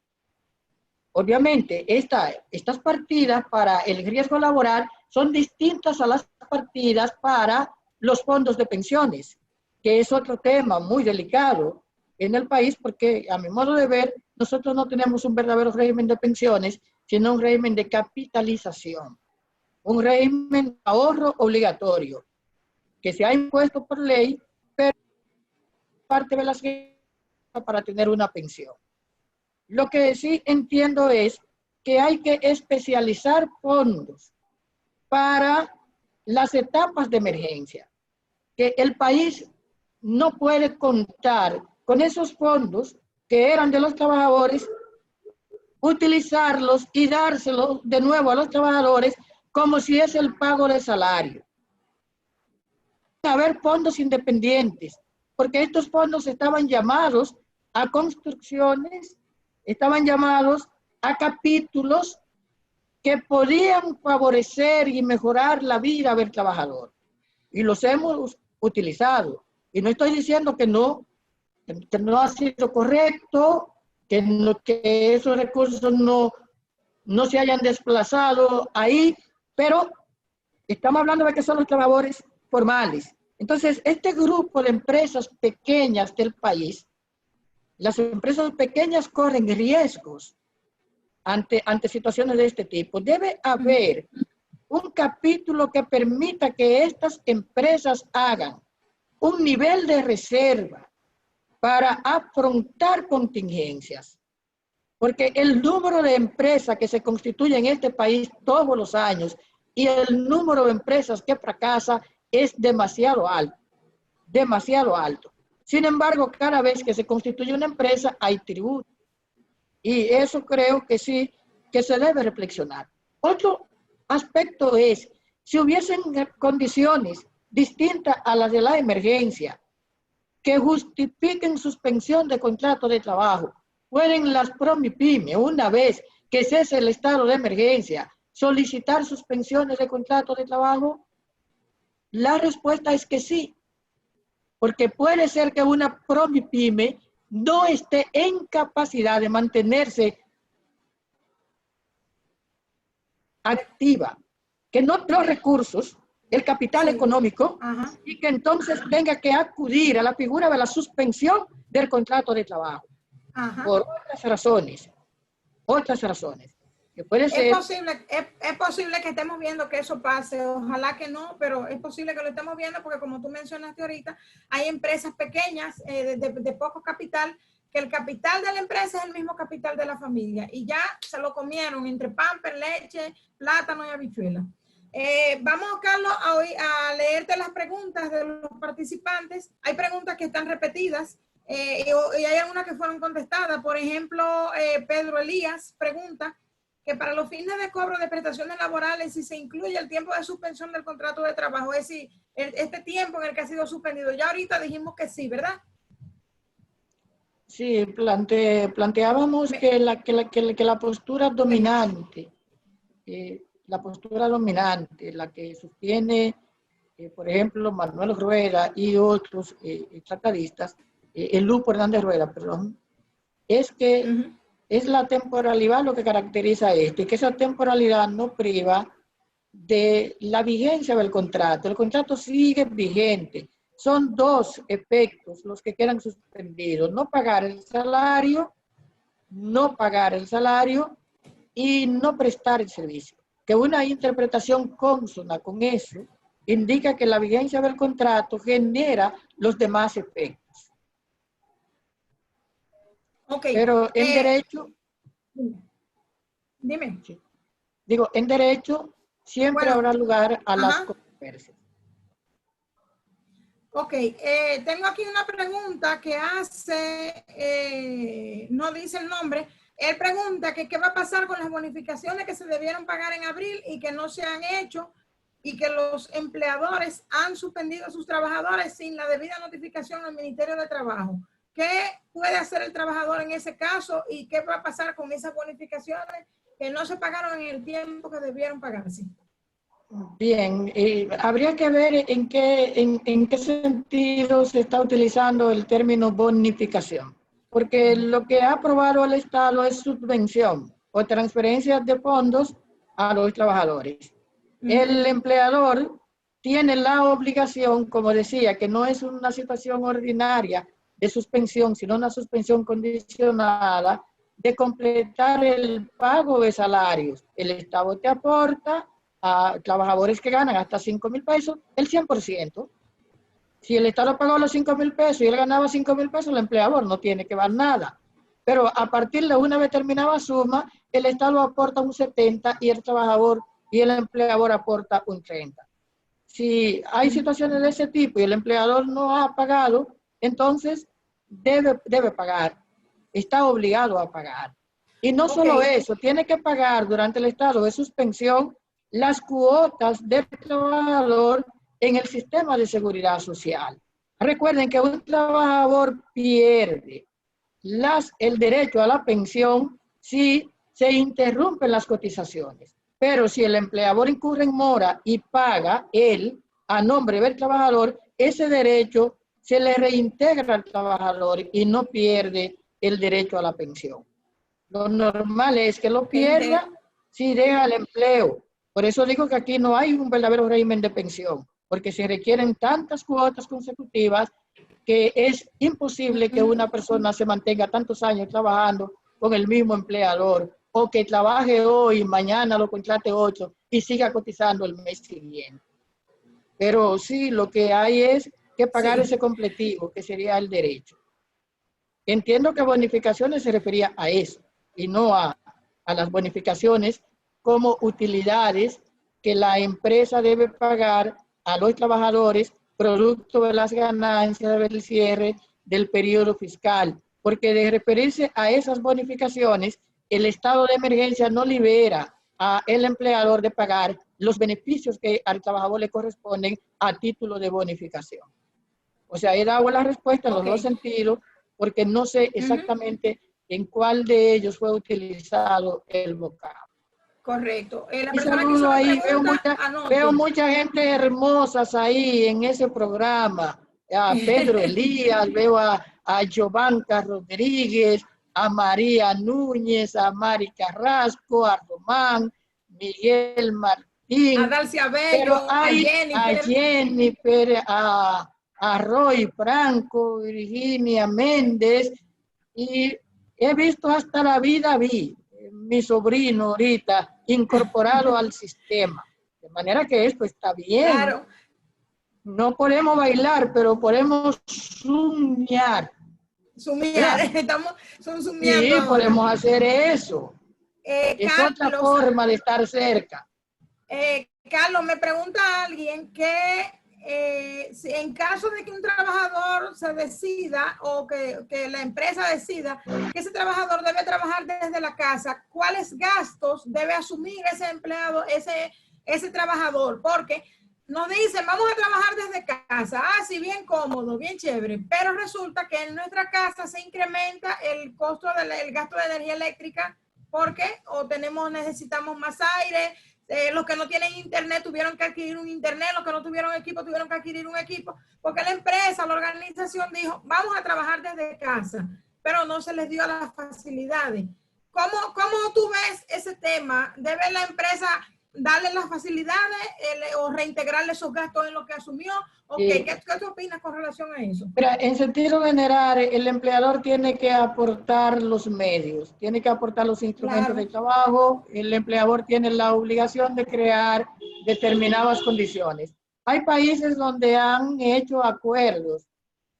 Obviamente, estas partidas para el riesgo laboral son distintas a las partidas para los fondos de pensiones, que es otro tema muy delicado en el país, porque a mi modo de ver, nosotros no tenemos un verdadero régimen de pensiones, sino un régimen de capitalización, un régimen de ahorro obligatorio, que se ha impuesto por ley, pero parte de las para tener una pensión. Lo que sí entiendo es que hay que especializar fondos para las etapas de emergencia, que el país no puede contar con esos fondos que eran de los trabajadores, utilizarlos y dárselos de nuevo a los trabajadores como si es el pago de salario. Haber fondos independientes, porque estos fondos estaban llamados a construcciones, estaban llamados a capítulos que podían favorecer y mejorar la vida del trabajador. Y los hemos utilizado. Y no estoy diciendo que no ha sido correcto, que esos recursos no se hayan desplazado ahí, pero estamos hablando de que son los trabajadores formales. Entonces, este grupo de empresas pequeñas del país, las empresas pequeñas corren riesgos ante situaciones de este tipo. Debe haber un capítulo que permita que estas empresas hagan un nivel de reserva para afrontar contingencias. Porque el número de empresas que se constituye en este país todos los años y el número de empresas que fracasa es demasiado alto, demasiado alto. Sin embargo, cada vez que se constituye una empresa hay tributo. Y eso creo que sí, que se debe reflexionar. Otro aspecto es, si hubiesen condiciones distintas a las de la emergencia, que justifiquen suspensión de contrato de trabajo, pueden las PROMIPYME, una vez que cese el estado de emergencia, solicitar suspensiones de contrato de trabajo. La respuesta es que sí, porque puede ser que una PROMIPYME no esté en capacidad de mantenerse activa, que no los recursos el capital económico, y que entonces tenga que acudir a la figura de la suspensión del contrato de trabajo. Por otras razones, que puede ser... Es posible que estemos viendo que eso pase, ojalá que no, pero es posible que lo estemos viendo porque como tú mencionaste ahorita, hay empresas pequeñas de poco capital, que el capital de la empresa es el mismo capital de la familia y ya se lo comieron entre pamper, leche, plátano y habichuela. Vamos, Carlos, a leerte las preguntas de los participantes. Hay preguntas que están repetidas y hay algunas que fueron contestadas. Por ejemplo, Pedro Elías pregunta que para los fines de cobro de prestaciones laborales, si se incluye el tiempo de suspensión del contrato de trabajo, es decir, este tiempo en el que ha sido suspendido. Ya ahorita dijimos que sí, ¿verdad? Sí, planteábamos que la postura dominante, la que sostiene, por ejemplo, Manuel Rueda y otros tratadistas, el Lupo Hernández Rueda, perdón, es que es la temporalidad lo que caracteriza esto, y que esa temporalidad no priva de la vigencia del contrato. El contrato sigue vigente. Son dos efectos los que quedan suspendidos: no pagar el salario y no prestar el servicio. Que una interpretación consona con eso indica que la vigencia del contrato genera los demás efectos. Okay. Pero en derecho... Dime. Sí. Digo, en derecho siempre habrá lugar a las controversias. Ok, tengo aquí una pregunta que hace, no dice el nombre. Él pregunta que qué va a pasar con las bonificaciones que se debieron pagar en abril y que no se han hecho, y que los empleadores han suspendido a sus trabajadores sin la debida notificación al Ministerio de Trabajo. ¿Qué puede hacer el trabajador en ese caso y qué va a pasar con esas bonificaciones que no se pagaron en el tiempo que debieron pagarse? Bien, habría que ver en qué sentido se está utilizando el término bonificación, porque lo que ha aprobado el Estado es subvención o transferencia de fondos a los trabajadores. El empleador tiene la obligación, como decía, que no es una situación ordinaria de suspensión, sino una suspensión condicionada, de completar el pago de salarios. El Estado te aporta a trabajadores que ganan hasta 5,000 pesos, el 100%. Si el Estado pagó los 5,000 pesos y él ganaba 5,000 pesos, el empleador no tiene que dar nada. Pero a partir de una determinada suma, el Estado aporta un 70% y el trabajador y el empleador aporta un 30%. Si hay situaciones de ese tipo y el empleador no ha pagado, entonces debe pagar. Está obligado a pagar. Y no solo eso, tiene que pagar durante el estado de suspensión las cuotas del trabajador en el sistema de seguridad social. Recuerden que un trabajador pierde el derecho a la pensión si se interrumpen las cotizaciones. Pero si el empleador incurre en mora y paga él a nombre del trabajador, ese derecho se le reintegra al trabajador y no pierde el derecho a la pensión. Lo normal es que lo pierda si deja el empleo. Por eso digo que aquí no hay un verdadero régimen de pensión, porque se requieren tantas cuotas consecutivas que es imposible que una persona se mantenga tantos años trabajando con el mismo empleador, o que trabaje hoy, mañana lo contrate 8 y siga cotizando el mes siguiente. Pero sí, lo que hay es que pagar ese completivo, que sería el derecho. Entiendo que bonificaciones se refería a eso, y no a las bonificaciones como utilidades que la empresa debe pagar a los trabajadores producto de las ganancias del cierre del periodo fiscal, porque de referirse a esas bonificaciones, el estado de emergencia no libera al empleador de pagar los beneficios que al trabajador le corresponden a título de bonificación. O sea, he dado la respuesta en los dos sentidos, porque no sé exactamente en cuál de ellos fue utilizado el vocablo. Correcto. La Y persona que hizo la pregunta, veo mucha gente hermosas ahí en ese programa. A Pedro Elías, veo a Giovanca Rodríguez, a María Núñez, a Mari Carrasco, a Román, Miguel Y, A Dalcia pero Bello, hay a a Jennifer, a Roy Franco, Virginia Méndez, y he visto hasta la vida vi, mi sobrino ahorita, incorporado al sistema. De manera que esto está bien. Claro. No podemos bailar, pero podemos soñar. Sumiar, ¿Verdad? estamos son sumiando Sí, ahora. podemos hacer eso. Es otra Carlos, forma de estar cerca. Carlos, me pregunta alguien que si en caso de que un trabajador se decida o que la empresa decida que ese trabajador debe trabajar desde la casa, ¿cuáles gastos debe asumir ese empleado, ese trabajador? Porque nos dicen, vamos a trabajar desde casa, sí, bien cómodo, bien chévere, pero resulta que en nuestra casa se incrementa el costo del gasto de energía eléctrica porque necesitamos más aire. Los que no tienen internet tuvieron que adquirir un internet, los que no tuvieron equipo tuvieron que adquirir un equipo, porque la empresa, la organización dijo, vamos a trabajar desde casa, pero no se les dio las facilidades. ¿Cómo tú ves ese tema? ¿Debe la empresa darle las facilidades o reintegrarle esos gastos en lo que asumió? Okay. ¿Qué tú opinas con relación a eso? Pero en sentido general, el empleador tiene que aportar los medios, tiene que aportar los instrumentos de trabajo, el empleador tiene la obligación de crear determinadas condiciones. Hay países donde han hecho acuerdos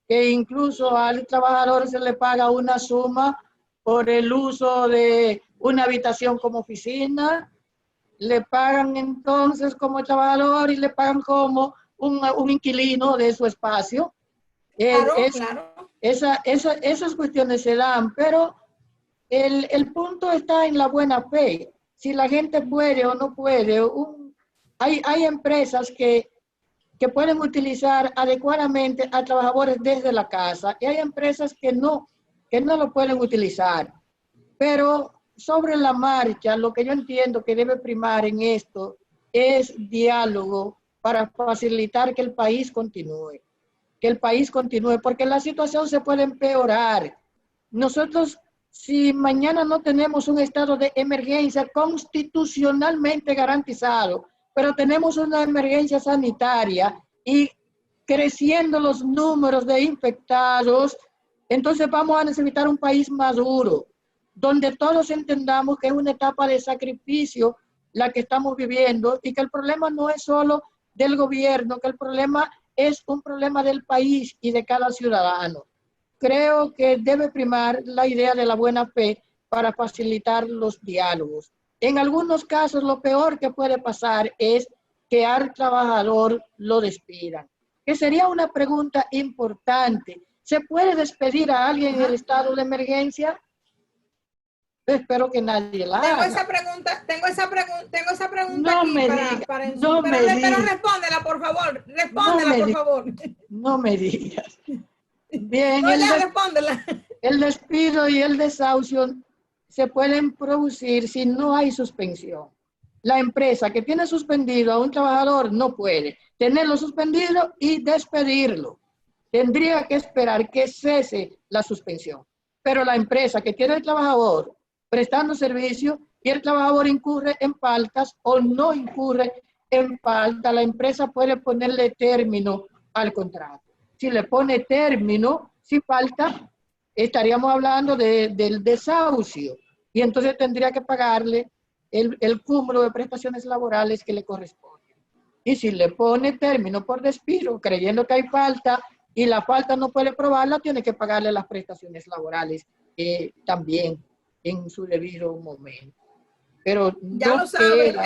que incluso al trabajador se le paga una suma por el uso de una habitación como oficina, le pagan entonces como trabajador y le pagan como un inquilino de su espacio. Claro. Esas cuestiones se dan, pero el punto está en la buena fe. Si la gente puede o no puede. Hay empresas que pueden utilizar adecuadamente a trabajadores desde la casa y hay empresas que no lo pueden utilizar. Pero sobre la marcha, lo que yo entiendo que debe primar en esto es diálogo para facilitar que el país continúe. Porque la situación se puede empeorar. Nosotros, si mañana no tenemos un estado de emergencia constitucionalmente garantizado, pero tenemos una emergencia sanitaria y creciendo los números de infectados, entonces vamos a necesitar un país maduro, donde todos entendamos que es una etapa de sacrificio la que estamos viviendo y que el problema no es solo del gobierno, que el problema es un problema del país y de cada ciudadano. Creo que debe primar la idea de la buena fe para facilitar los diálogos. En algunos casos, lo peor que puede pasar es que al trabajador lo despidan. Que sería una pregunta importante. ¿Se puede despedir a alguien en el estado de emergencia? Espero que nadie la haga. Tengo esa pregunta no aquí pero respóndela, por favor. Por favor. No me digas. Bien, no, respóndela. El despido y el desahucio se pueden producir si no hay suspensión. La empresa que tiene suspendido a un trabajador no puede tenerlo suspendido y despedirlo. Tendría que esperar que cese la suspensión. Pero la empresa que tiene el trabajador prestando servicio y el trabajador incurre en faltas o no incurre en falta, la empresa puede ponerle término al contrato. Si le pone término, si falta, estaríamos hablando del desahucio y entonces tendría que pagarle el cúmulo de prestaciones laborales que le corresponde. Y si le pone término por despido, creyendo que hay falta y la falta no puede probarla, tiene que pagarle las prestaciones laborales también en su debido momento. Pero ya no lo sabe,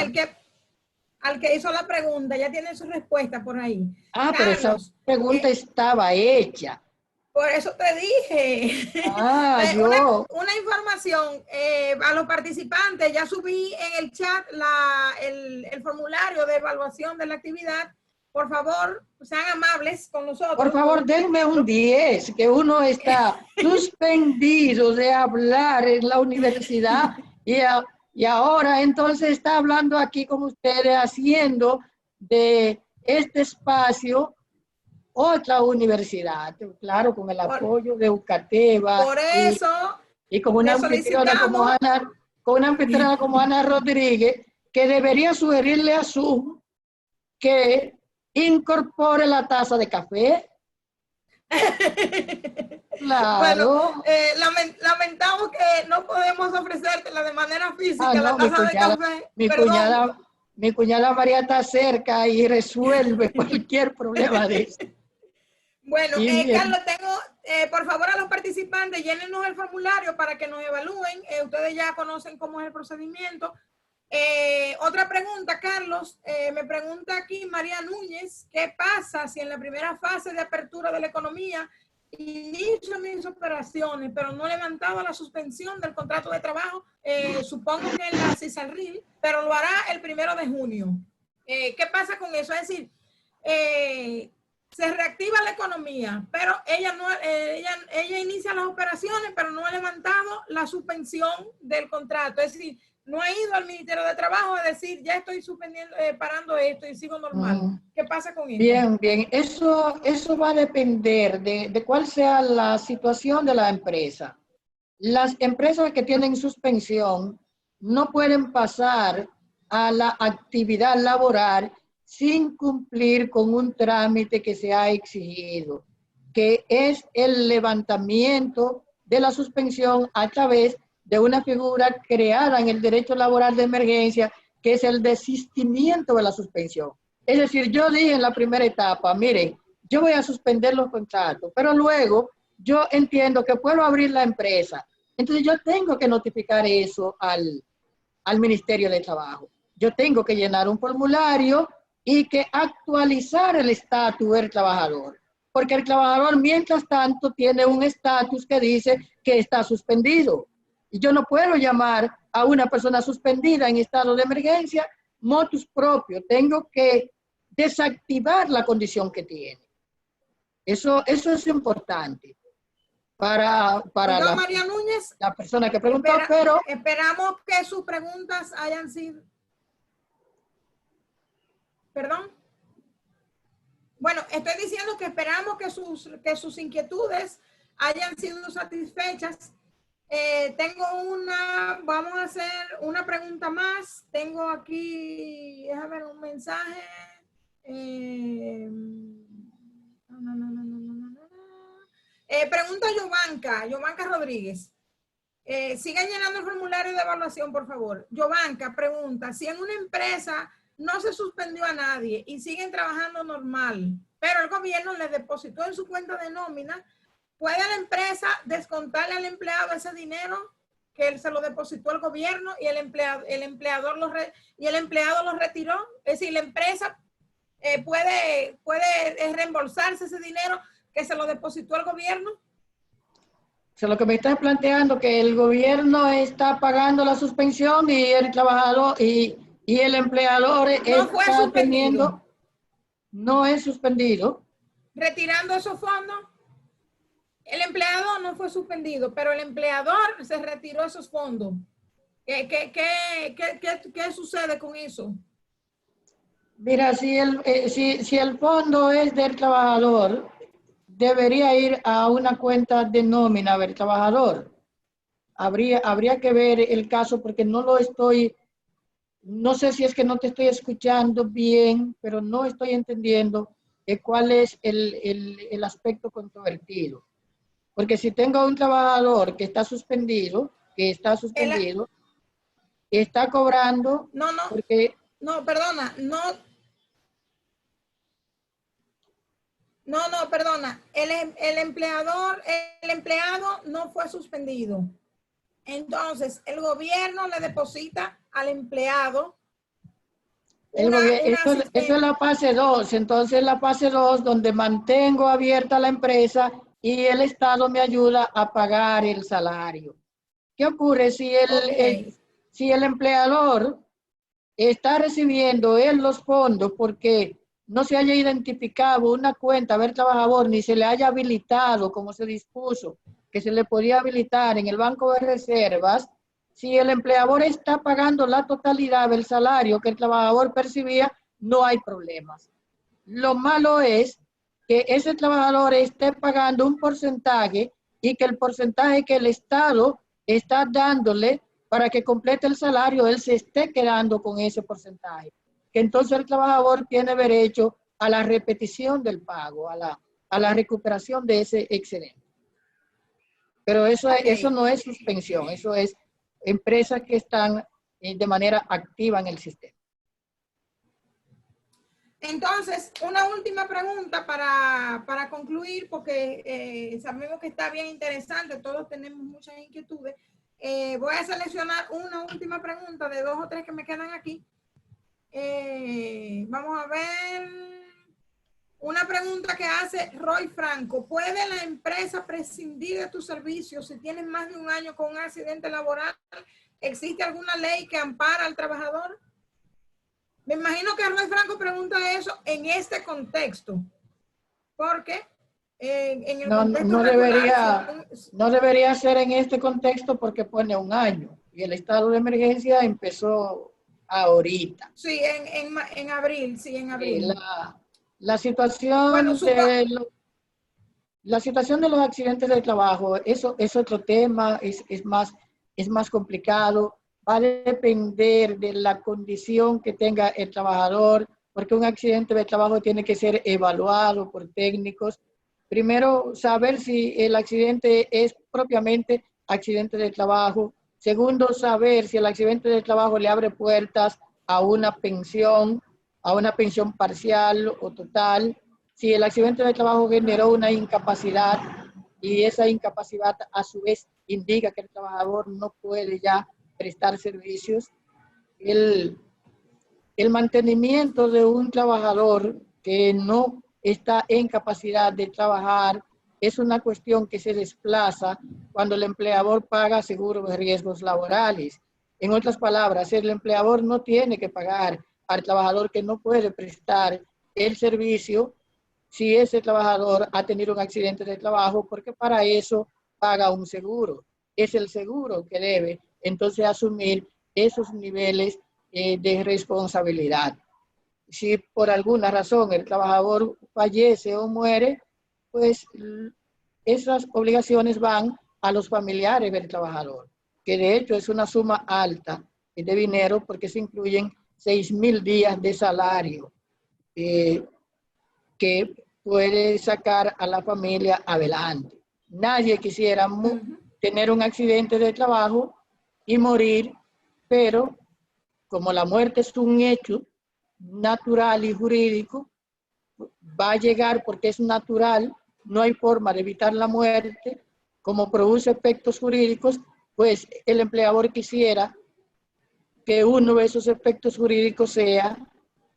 al que hizo la pregunta, ya tiene su respuesta por ahí. Carlos, pero esa pregunta estaba hecha. Por eso te dije. Una información a los participantes, ya subí en el chat el formulario de evaluación de la actividad. Por favor, sean amables con nosotros. Por favor, denme un 10, que uno está suspendido de hablar en la universidad y ahora entonces está hablando aquí con ustedes, haciendo de este espacio otra universidad, claro, con el apoyo de Eucateva. Por eso. Y con una anfitriona como Ana Rodríguez, que debería sugerirle a Zoom que incorpore la taza de café. Claro. Bueno, lamentamos que no podemos ofrecértela de manera física, No, la taza de café. Perdón. Mi cuñada María está cerca y resuelve cualquier problema de eso. Bueno, Carlos, tengo, por favor, a los participantes, llénenos el formulario para que nos evalúen. Ustedes ya conocen cómo es el procedimiento. Otra pregunta, Carlos. Me pregunta aquí María Núñez, ¿qué pasa si en la primera fase de apertura de la economía inicio mis operaciones, pero no he levantado la suspensión del contrato de trabajo? Supongo que en la CISALRIL, pero lo hará el 1 de junio. ¿Qué pasa con eso? Es decir, se reactiva la economía, pero ella inicia las operaciones, pero no ha levantado la suspensión del contrato. Es decir, no ha ido al Ministerio de Trabajo a decir, ya estoy suspendiendo, parando esto y sigo normal. ¿Qué pasa con eso? Bien, bien. Eso va a depender de cuál sea la situación de la empresa. Las empresas que tienen suspensión no pueden pasar a la actividad laboral sin cumplir con un trámite que se ha exigido, que es el levantamiento de la suspensión a través de una figura creada en el derecho laboral de emergencia, que es el desistimiento de la suspensión. Es decir, yo dije en la primera etapa, mire, yo voy a suspender los contratos, pero luego yo entiendo que puedo abrir la empresa. Entonces yo tengo que notificar eso al Ministerio de Trabajo. Yo tengo que llenar un formulario y que actualizar el estatus del trabajador. Porque el trabajador, mientras tanto, tiene un estatus que dice que está suspendido. Y yo no puedo llamar a una persona suspendida en estado de emergencia motus propio. Tengo que desactivar la condición que tiene. Eso es importante para María Núñez, la persona que preguntó, pero esperamos que sus preguntas hayan sido... ¿Perdón? Bueno, estoy diciendo que esperamos que sus inquietudes hayan sido satisfechas. Tengo vamos a hacer una pregunta más. Tengo aquí, déjame ver un mensaje. Pregunta Yovanka Rodríguez. Sigan llenando el formulario de evaluación, por favor. Yovanka pregunta, si en una empresa no se suspendió a nadie y siguen trabajando normal, pero el gobierno les depositó en su cuenta de nómina, ¿puede la empresa descontarle al empleado ese dinero que él se lo depositó el gobierno y el empleado lo retiró? Es decir, la empresa puede reembolsarse ese dinero que se lo depositó el gobierno. O sea, lo que me está planteando que el gobierno está pagando la suspensión y el trabajador y el empleador no es suspendido. Retirando esos fondos. El empleado no fue suspendido, pero el empleador se retiró esos fondos. ¿Qué sucede con eso? Mira, si el fondo es del trabajador, debería ir a una cuenta de nómina del trabajador. Habría que ver el caso porque no sé si es que no te estoy escuchando bien, pero no estoy entendiendo cuál es el aspecto controvertido. Porque si tengo un trabajador que está suspendido, está cobrando... perdona. El empleado no fue suspendido. Entonces, el gobierno le deposita al empleado. Eso es la fase 2. Entonces, la fase 2, donde mantengo abierta la empresa y el Estado me ayuda a pagar el salario. ¿Qué ocurre si el empleador está recibiendo los fondos porque no se haya identificado una cuenta del trabajador ni se le haya habilitado como se dispuso que se le podía habilitar en el Banco de Reservas? Si el empleador está pagando la totalidad del salario que el trabajador percibía, no hay problemas. Lo malo es que ese trabajador esté pagando un porcentaje y que el porcentaje que el Estado está dándole para que complete el salario, él se esté quedando con ese porcentaje. Que entonces el trabajador tiene derecho a la repetición del pago, a la recuperación de ese excedente. Pero eso no es suspensión, eso es empresas que están de manera activa en el sistema. Entonces, una última pregunta para concluir, porque sabemos que está bien interesante, todos tenemos muchas inquietudes. Voy a seleccionar una última pregunta de 2 o 3 que me quedan aquí. Vamos a ver. Una pregunta que hace Roy Franco. ¿Puede la empresa prescindir de tus servicios si tienes más de un año con un accidente laboral? ¿Existe alguna ley que ampara al trabajador? Me imagino que Roy Franco pregunta eso en este contexto. Porque en el contexto no debería ser en este contexto porque pone un año. Y el estado de emergencia empezó ahorita. Sí, en abril, sí, en abril. La situación la situación de los accidentes de trabajo, eso es otro tema, es más complicado, va a depender de la condición que tenga el trabajador, porque un accidente de trabajo tiene que ser evaluado por técnicos. Primero, saber si el accidente es propiamente accidente de trabajo. Segundo, saber si el accidente de trabajo le abre puertas a una pensión parcial o total. Si el accidente de trabajo generó una incapacidad y esa incapacidad a su vez indica que el trabajador no puede ya prestar servicios, el mantenimiento de un trabajador que no está en capacidad de trabajar es una cuestión que se desplaza cuando el empleador paga seguro de riesgos laborales. En otras palabras, el empleador no tiene que pagar al trabajador que no puede prestar el servicio si ese trabajador ha tenido un accidente de trabajo, porque para eso paga un seguro. Es el seguro que debe entonces asumir esos niveles de responsabilidad. Si por alguna razón el trabajador fallece o muere, pues esas obligaciones van a los familiares del trabajador, que de hecho es una suma alta de dinero porque se incluyen 6,000 días de salario que puede sacar a la familia adelante. Nadie quisiera tener un accidente de trabajo y morir, pero como la muerte es un hecho natural y jurídico, va a llegar porque es natural, no hay forma de evitar la muerte, como produce efectos jurídicos, pues el empleador quisiera que uno de esos efectos jurídicos sea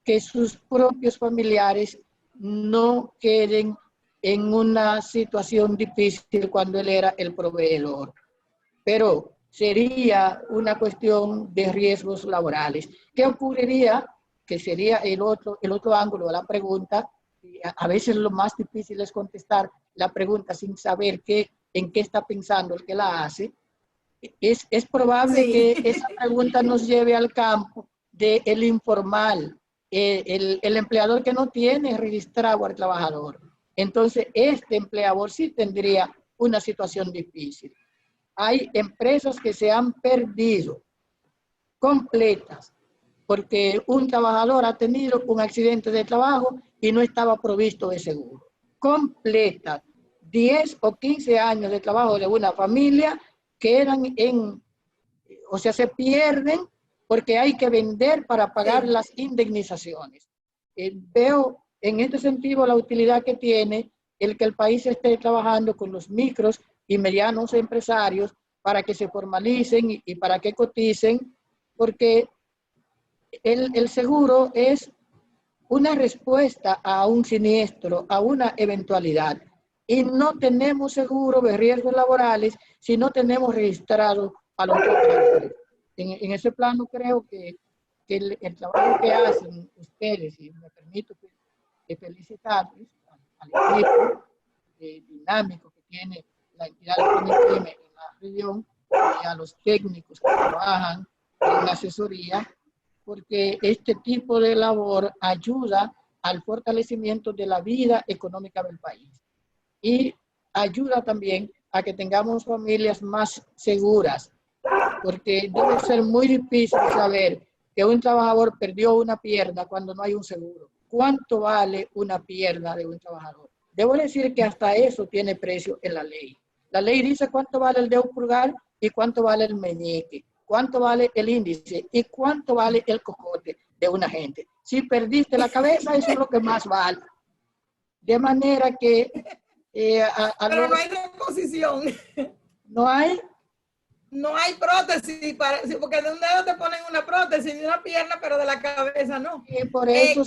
que sus propios familiares no queden en una situación difícil cuando él era el proveedor. Pero sería una cuestión de riesgos laborales. ¿Qué ocurriría? Que sería el otro ángulo de la pregunta. A veces lo más difícil es contestar la pregunta sin saber en qué está pensando el que la hace. Es probable que esa pregunta nos lleve al campo del informal, el empleador que no tiene registrado al trabajador. Entonces, este empleador sí tendría una situación difícil. Hay empresas que se han perdido completas porque un trabajador ha tenido un accidente de trabajo y no estaba provisto de seguro. Completas. 10 o 15 años de trabajo de una familia quedan se pierden porque hay que vender para pagar las indemnizaciones. Veo en este sentido la utilidad que tiene el que el país esté trabajando con los micros y medianos empresarios para que se formalicen y para que coticen, porque el seguro es una respuesta a un siniestro, a una eventualidad. Y no tenemos seguro de riesgos laborales si no tenemos registrado a los trabajadores. En ese plano creo que el trabajo que hacen ustedes, y me permito felicitarles al equipo dinámico que tiene la entidad de Conitime en la región y a los técnicos que trabajan en asesoría, porque este tipo de labor ayuda al fortalecimiento de la vida económica del país y ayuda también a que tengamos familias más seguras. porque debe ser muy difícil saber que un trabajador perdió una pierna cuando no hay un seguro. ¿Cuánto vale una pierna de un trabajador? Debo decir que hasta eso tiene precio en la ley. La ley dice cuánto vale el dedo pulgar y cuánto vale el meñique, cuánto vale el índice y cuánto vale el cocote de una gente. Si perdiste la cabeza, eso es lo que más vale. De manera que... Pero no hay reposición. ¿No hay? No hay prótesis, porque de un dedo te ponen una prótesis de una pierna, pero de la cabeza no. Y por eso...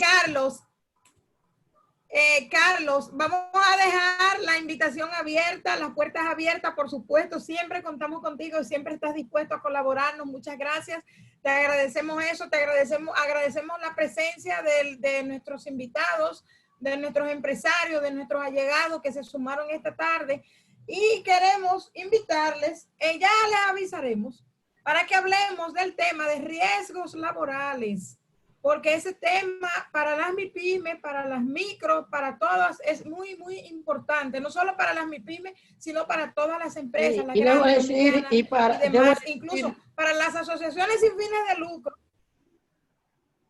Carlos, vamos a dejar la invitación abierta, las puertas abiertas, por supuesto, siempre contamos contigo, siempre estás dispuesto a colaborarnos, muchas gracias, te agradecemos eso, agradecemos la presencia de nuestros invitados, de nuestros empresarios, de nuestros allegados que se sumaron esta tarde y queremos invitarles, ya les avisaremos, para que hablemos del tema de riesgos laborales, porque ese tema para las MIPYME, para las micro, para todas, es muy, muy importante, no solo para las MIPYME, sino para todas las empresas, las grandes, medianas y demás, incluso para las asociaciones sin fines de lucro.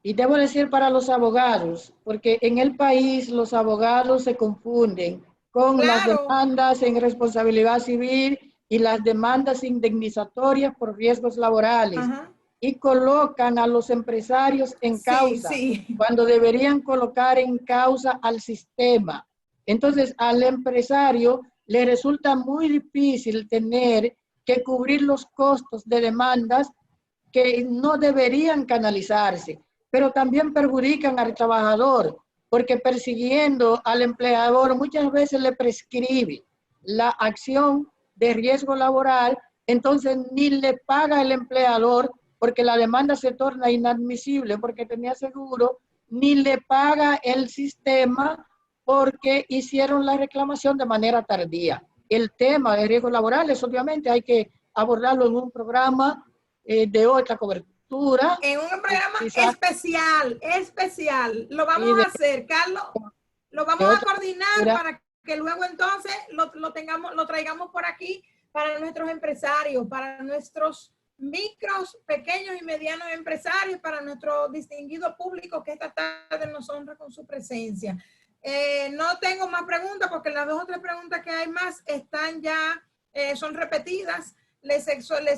Y debo decir para los abogados, porque en el país los abogados se confunden con las demandas en responsabilidad civil y las demandas indemnizatorias por riesgos laborales. Ajá. Y colocan a los empresarios en causa, cuando deberían colocar en causa al sistema. Entonces, al empresario le resulta muy difícil tener que cubrir los costos de demandas que no deberían canalizarse, pero también perjudican al trabajador, porque persiguiendo al empleador muchas veces le prescribe la acción de riesgo laboral, entonces ni le paga el empleador porque la demanda se torna inadmisible porque tenía seguro, ni le paga el sistema porque hicieron la reclamación de manera tardía. El tema de riesgos laborales, obviamente, hay que abordarlo en un programa de otra cobertura. En un programa especial. Lo vamos a hacer, Carlos. Lo vamos a coordinar para que luego entonces lo traigamos por aquí para nuestros empresarios, para nuestros micros, pequeños y medianos empresarios, para nuestro distinguido público que esta tarde nos honra con su presencia. No tengo más preguntas porque las 2 o 3 preguntas que hay más están ya, son repetidas. Les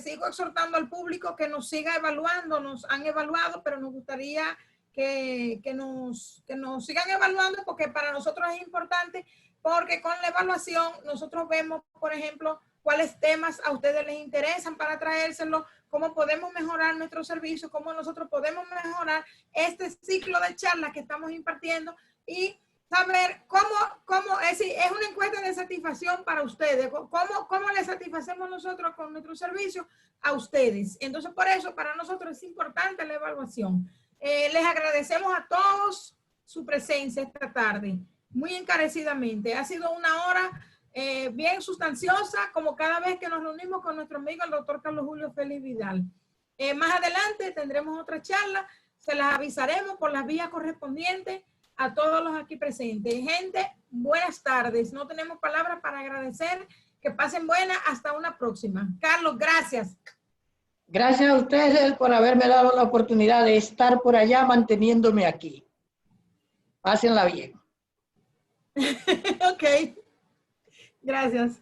sigo exhortando al público que nos siga evaluando, nos han evaluado, pero nos gustaría que nos sigan evaluando porque para nosotros es importante, porque con la evaluación nosotros vemos, por ejemplo, cuáles temas a ustedes les interesan para traérselos, cómo podemos mejorar nuestros servicios, cómo nosotros podemos mejorar este ciclo de charlas que estamos impartiendo y saber cómo es una encuesta de satisfacción para ustedes, cómo les satisfacemos nosotros con nuestros servicios a ustedes. Entonces, por eso, para nosotros es importante la evaluación. Les agradecemos a todos su presencia esta tarde, muy encarecidamente. Ha sido una hora bien sustanciosa, como cada vez que nos reunimos con nuestro amigo el doctor Carlos Julio Félix Vidal. Más adelante tendremos otra charla, se las avisaremos por las vías correspondientes a todos los aquí presentes. Gente, buenas tardes. No tenemos palabras para agradecer. Que pasen buenas. Hasta una próxima. Carlos, gracias. Gracias a ustedes por haberme dado la oportunidad de estar por allá manteniéndome aquí. Pásenla bien. Ok. Gracias.